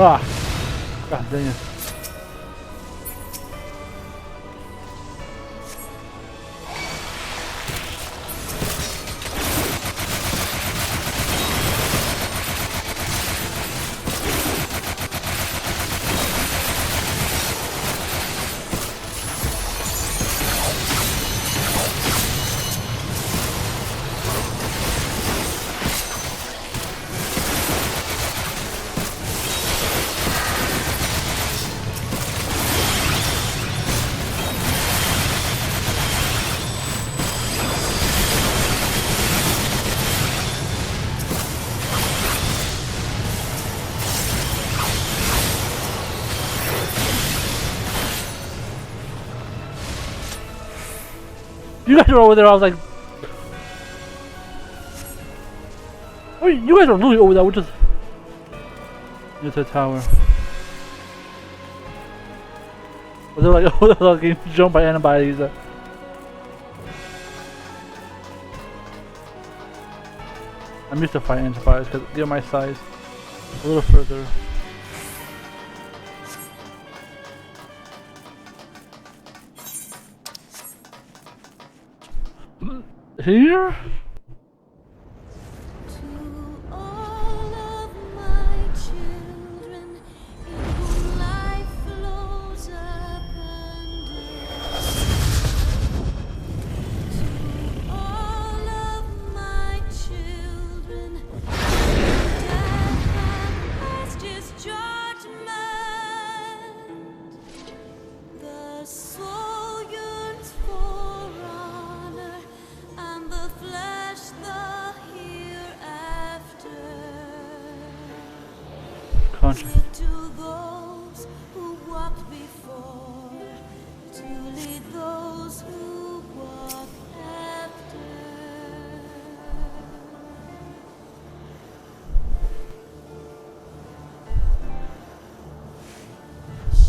Ah! God dang it. You guys are over there, I was like... Oh, you guys are literally over there, we're just... It's a tower. Was it like, oh, they're like getting jumped by antibodies. I'm used to fighting antibodies because they're my size. A little further. Here? To those who walked before, to lead those who walk after.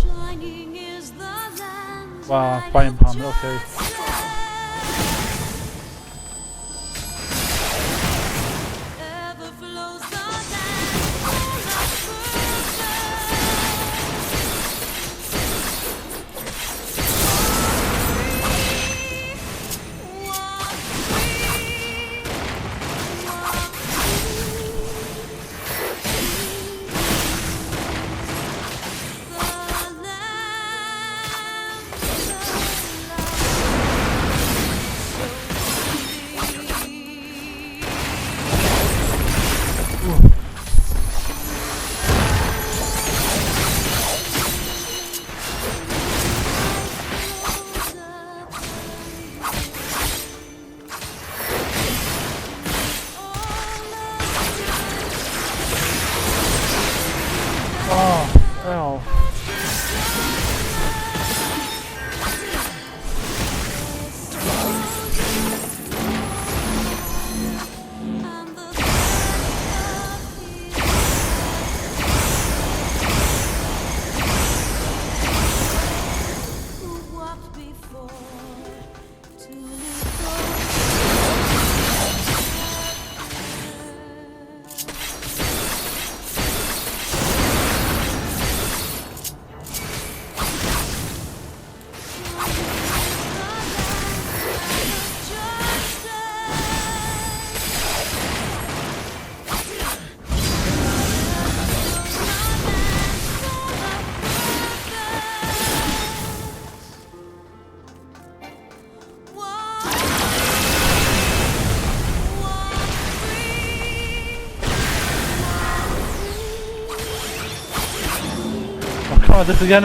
Shining is the land. Wow, flying palm, okay. Oh, this again?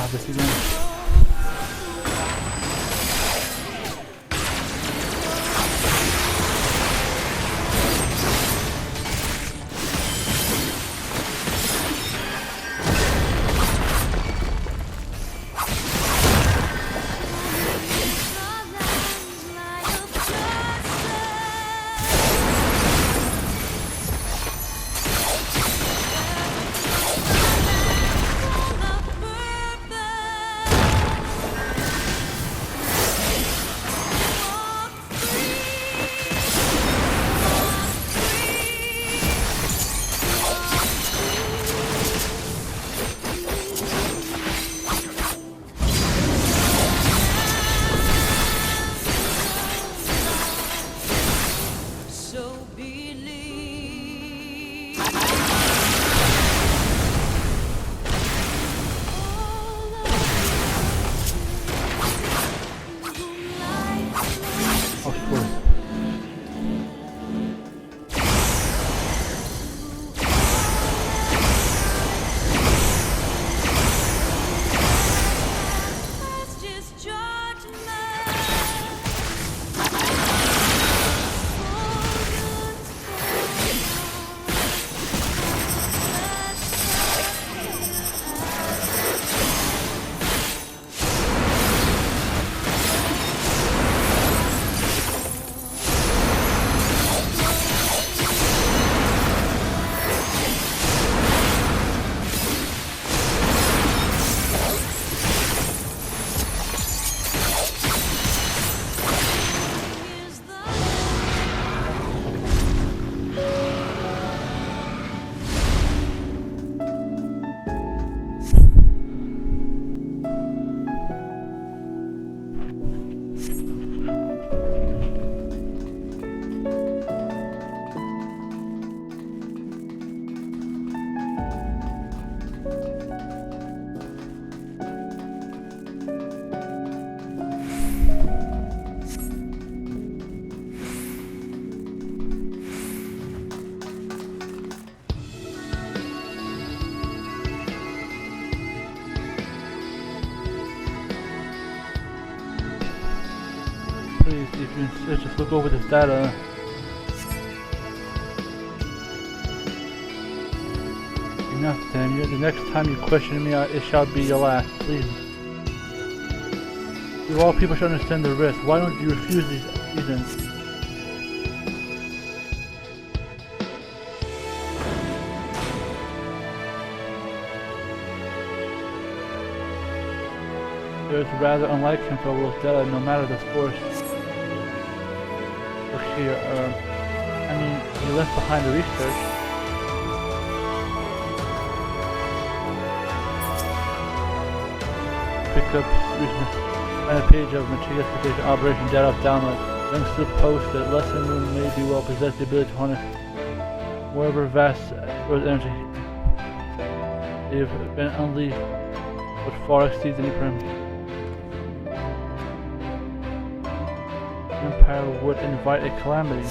Oh, this again. Please, if you insist, just look over this data. Enough, damn you. The next time you question me, it shall be your last. Please. You all people should understand the risk. Why don't you refuse these seasons? It was rather unlike him for Wolf Della, no matter the force. Look here, I mean, he left behind the research. Pick up, find a page of Machia's Station Operation Data Download. Links to the post that lesson room may be well possess the ability to harness wherever vast earth energy. They have been unleashed, which far exceeds any parameter. Empire would invite a calamity.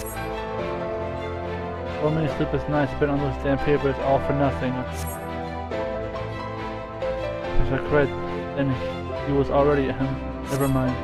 So many sleepless nights spent on those damn papers, all for nothing. If I correct, then he was already at him. Never mind.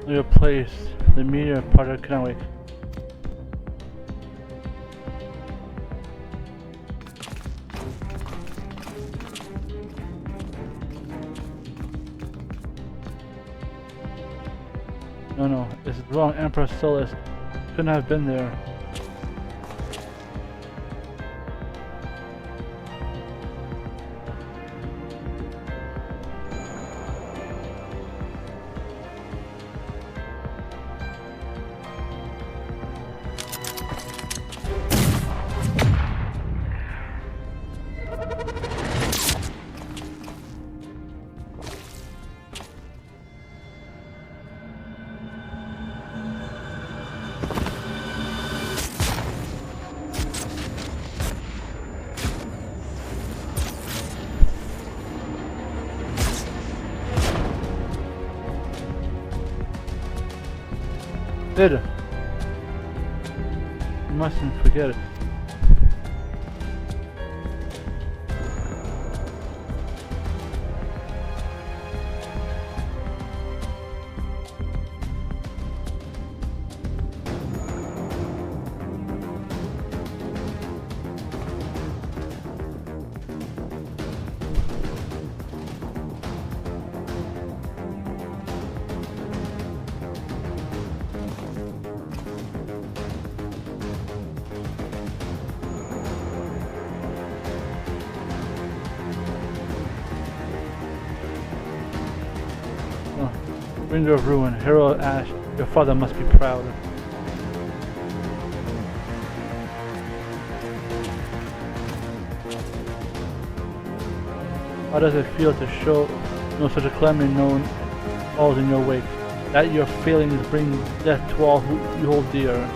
Your place, the meteor part of Kenan. Wait. No, this is wrong. Emperor Solus couldn't have been there. Did it? You mustn't forget it. Bringer of ruin, hero of ash, your father must be proud. How does it feel to show no such a calamity known falls in your wake? That your failings bring death to all who you hold dear.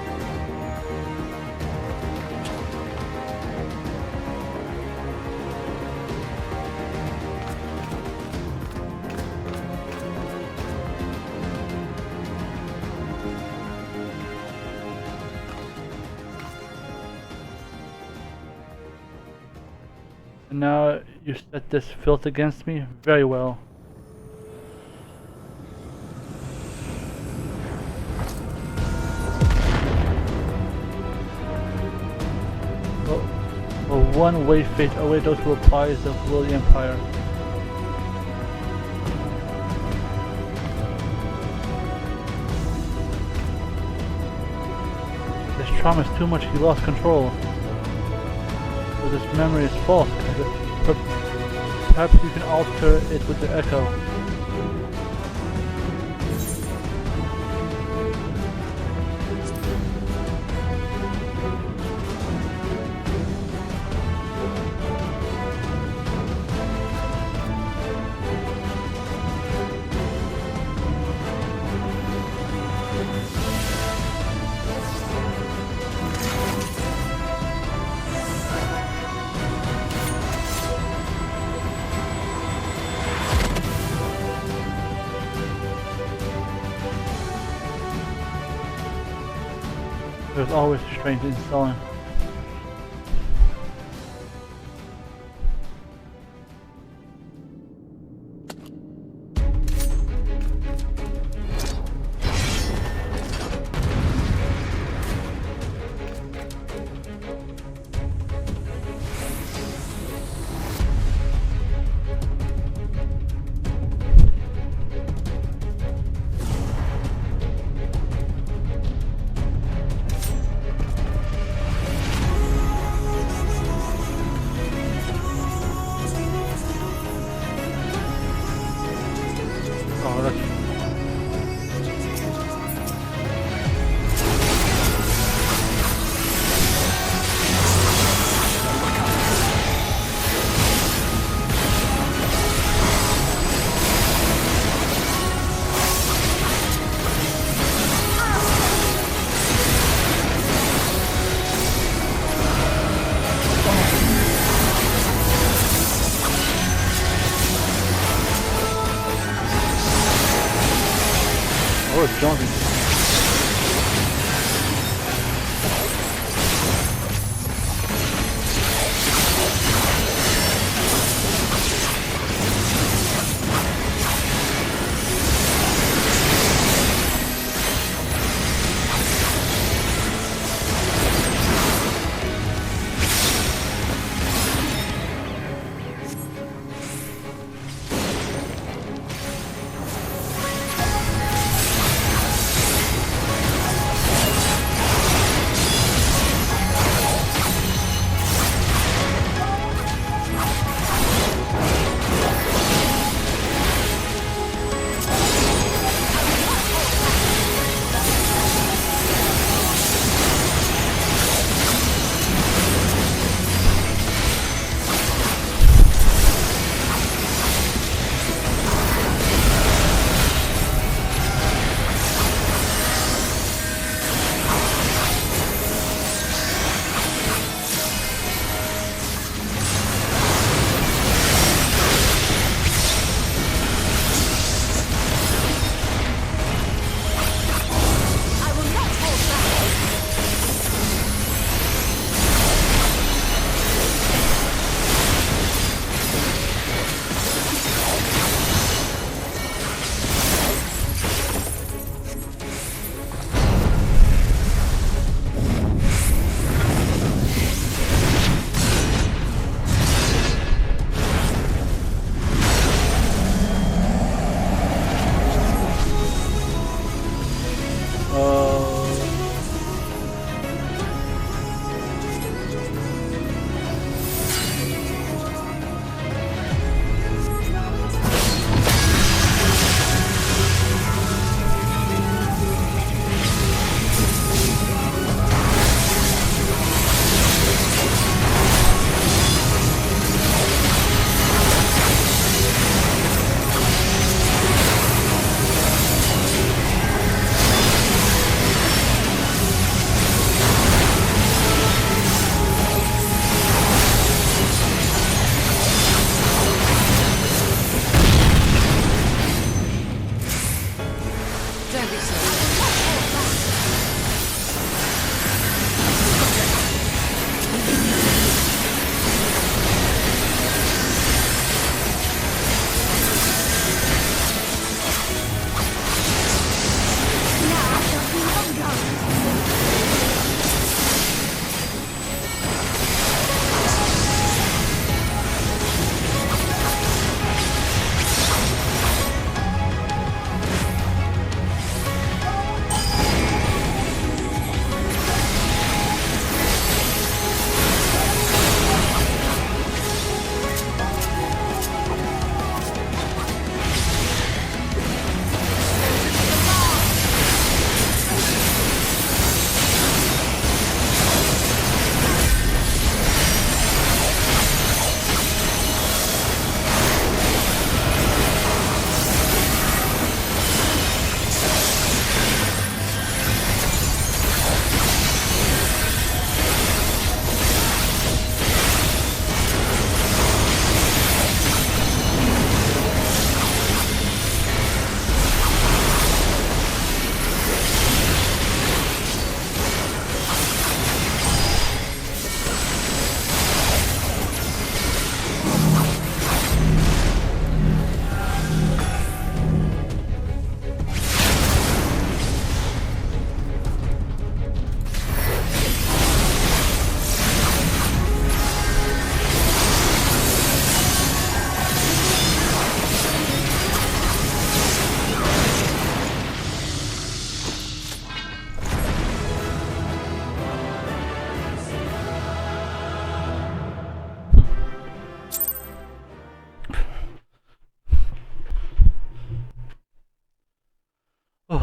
And now you set this filth against me? Very well. Well, one-way fate awaits those who applies the will of the Empire. This trauma is too much, he lost control. This memory is false. Perhaps you can alter it with the echo. There's always strange installing. Jumping.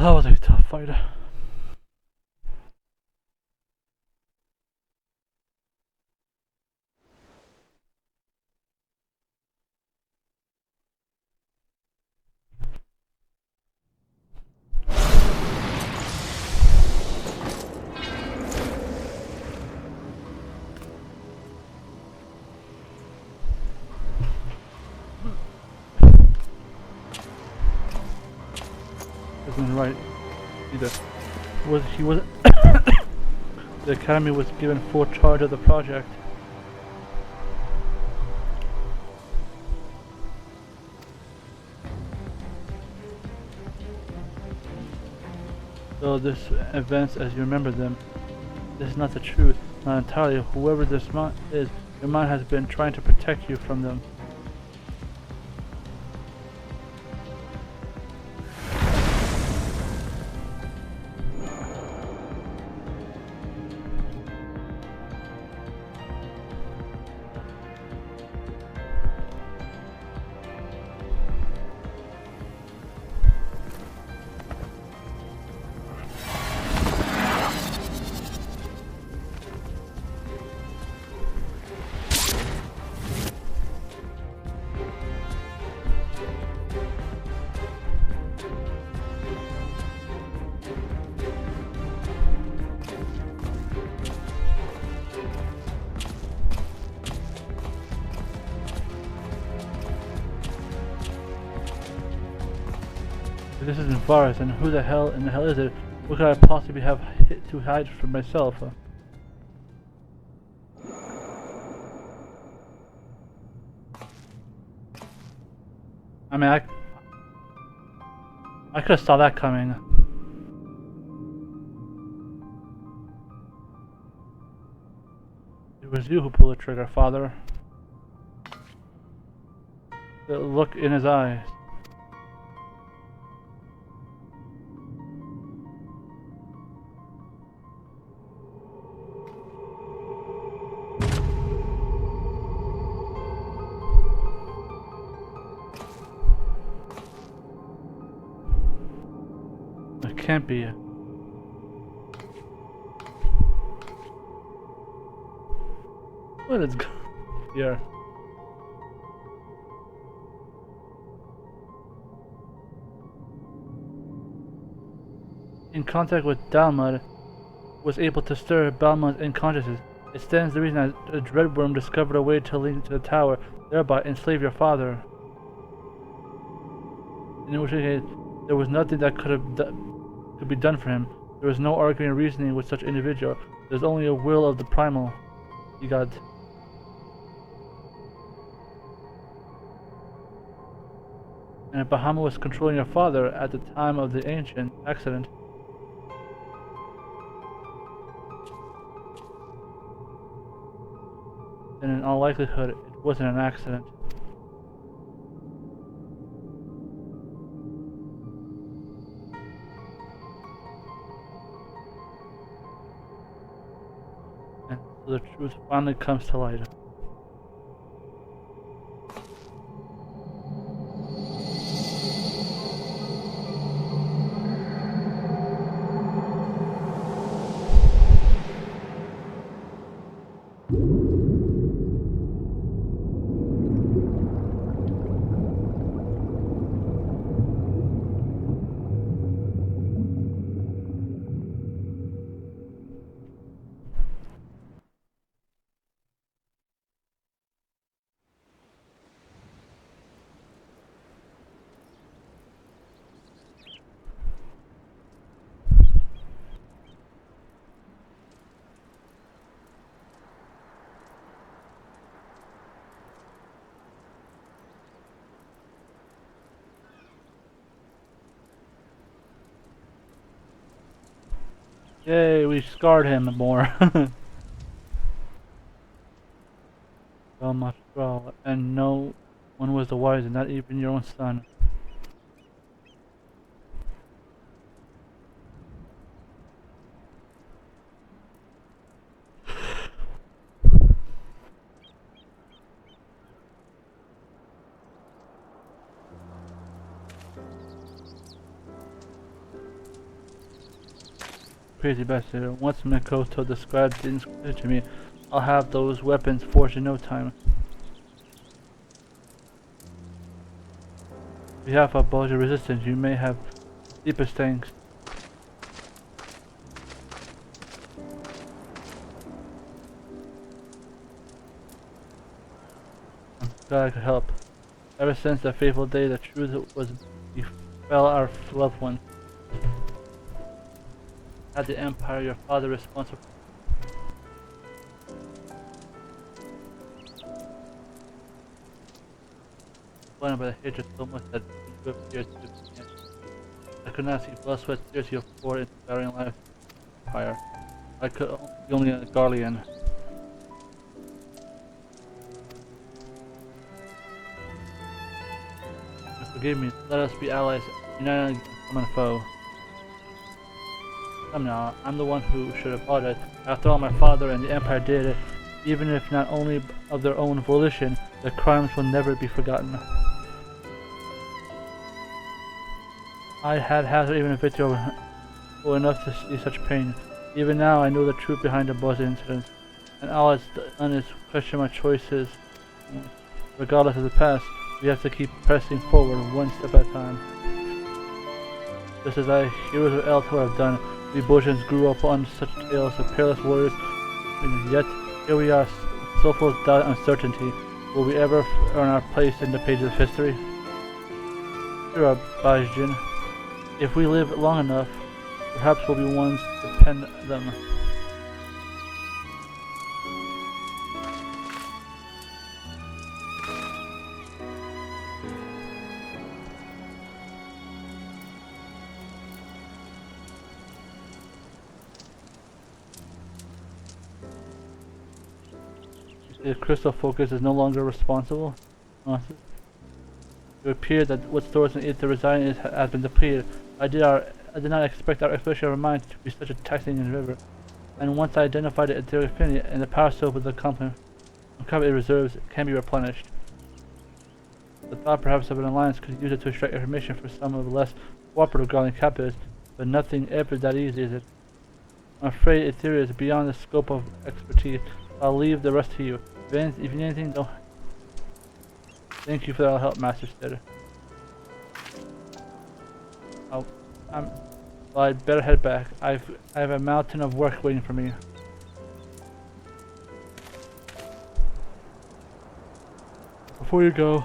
that was a tough fight. Isn't right either. He wasn't. The academy was given full charge of the project. So this events as you remember them. This is not the truth, not entirely. Whoever this mind is, your mind has been trying to protect you from them. If this isn't Varus, then who the hell in the hell is it? What could I possibly have to hide from myself? I mean, I could have saw that coming. It was you who pulled the trigger, Father. The look in his eyes. It can't be. What is going on here? In contact with Dalmud, was able to stir Balmud's unconsciousness. It stands to reason that a dreadworm discovered a way to link to the tower, thereby enslave your father. In which case, there was nothing that could be done for him. There was no arguing or reasoning with such individual. There's only a will of the primal. You got. And if Bahamut was controlling your father at the time of the ancient accident, then in all likelihood it wasn't an accident. And so the truth finally comes to light. Yay, we scarred him more. So much well, and no one was the wiser, not even your own son. crazy bastard. Once Makoto described the inscription to me, I'll have those weapons forged in no time. On behalf of Bulger Resistance, you may have deepest thanks. I'm glad I could help. Ever since that fateful day, the truth was befell our loved one. Had the Empire, your father, responsible. Blinded by the hatred so much that you appeared to be. I could not see blood, sweat, tears you have poured into varying life fire. I could only a guardian. Forgive me, let us be allies, united against common foe. Come now, I'm the one who should apologize. After all, my father and the Empire did it, even if not only of their own volition, their crimes will never be forgotten. I had hazard even a victory over enough to see such pain. Even now, I know the truth behind the Buzz incident, and all it's done is question my choices. Regardless of the past, we have to keep pressing forward one step at a time. Just as I, heroes of Eltor, have done, we Bojans grew up on such tales of peerless warriors, and yet here we are, so full of doubt and uncertainty. Will we ever earn our place in the pages of history? Here are Bajin. If we live long enough, perhaps we'll be ones to pen them. The crystal focus is no longer responsible. It appeared that what stores in it to reside in has been depleted. I did not expect our exploration of our mind to be such a taxing endeavor. And once I identified the etheric affinity and the power soap of the company reserves can be replenished. The thought perhaps of an alliance could use it to extract information for some of the less cooperative Guardian captives, but nothing ever that easy, is it? I'm afraid Etheria is beyond the scope of expertise. I'll leave the rest to you. If you need anything, don't. Thank you for all help, Master Stetter. Well, I'd better head back. I have a mountain of work waiting for me. Before you go,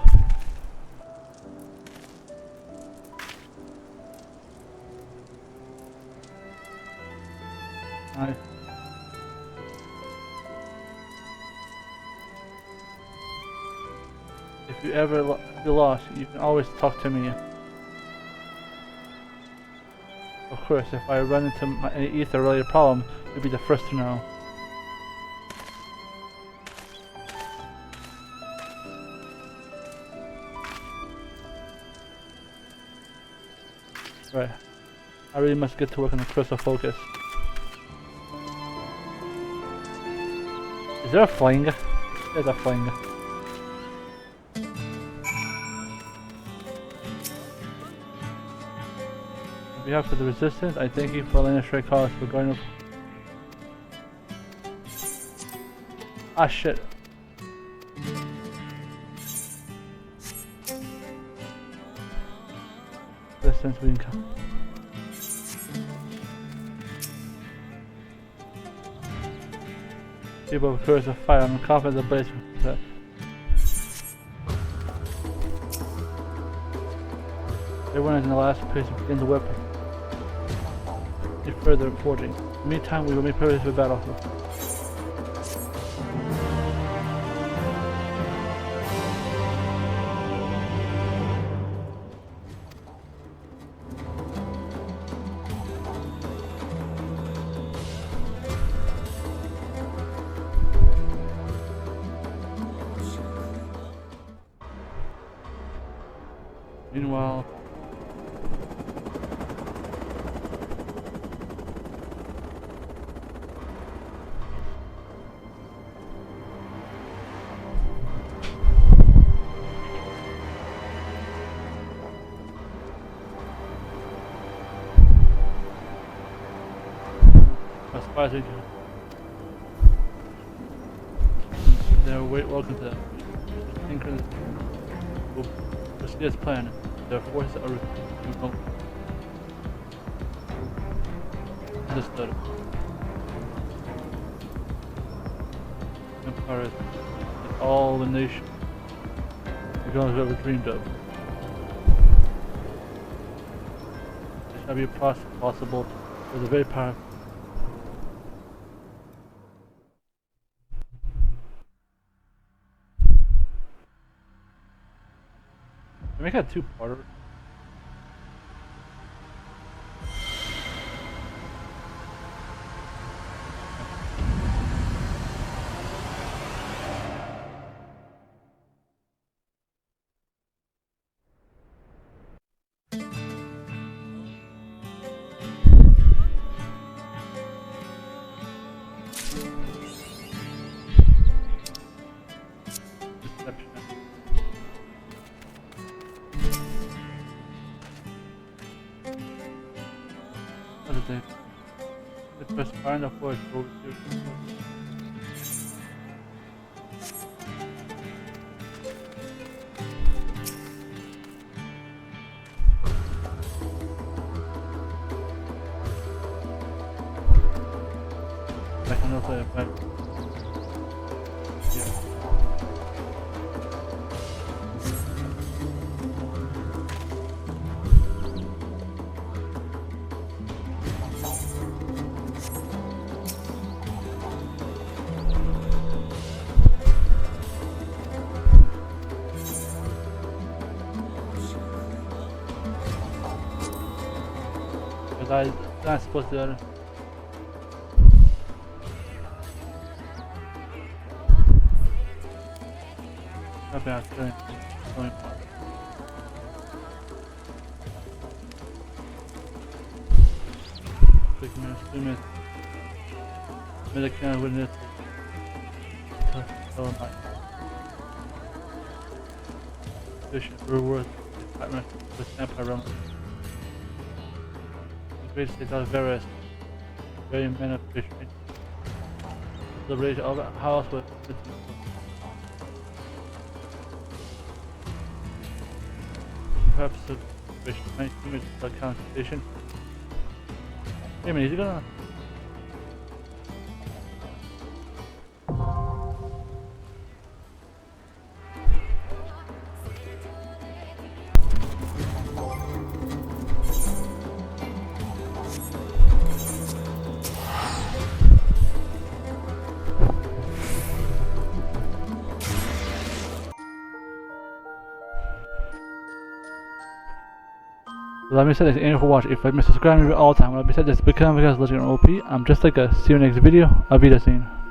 if you ever feel lost, you can always talk to me. Of course, if I run into any ether-related problem, you'll be the first to know. Right. I really must get to work on the crystal focus. Is there a fling? There's a fling. On behalf of the Resistance, I thank you for letting us straight cause for going. Ah shit. Resistance we can come. People of course of fire, I'm confident the blaze will. Everyone is in the last place to begin the weapon. Further forging. In the meantime, we will make progress for battle. Meanwhile, surprising. They're welcome to them. Lincoln will proceed as planned. Their forces are remote. Understood. Empire is all the nation the gods ever dreamed of. There shall be a process possible for the very powerful. Can we make that two-parter? Deception. What is it? The first fire in the forest over here. I can also apply. Yeah. Because I'm not supposed to. Not bad. Going. Quick minutes, 2 minutes. Medic witness. Oh my. Efficient reward department with Empire Realm. The great state of Varus. Very beneficial. The rage of the house with perhaps the fish might image the constellation. Hey man, is he gonna? Let me say this, thank you for watching. If I miss subscribe me all the time, let me say this, because I'm Legend OP. I'm just like a see you next video. Auf Wiedersehen.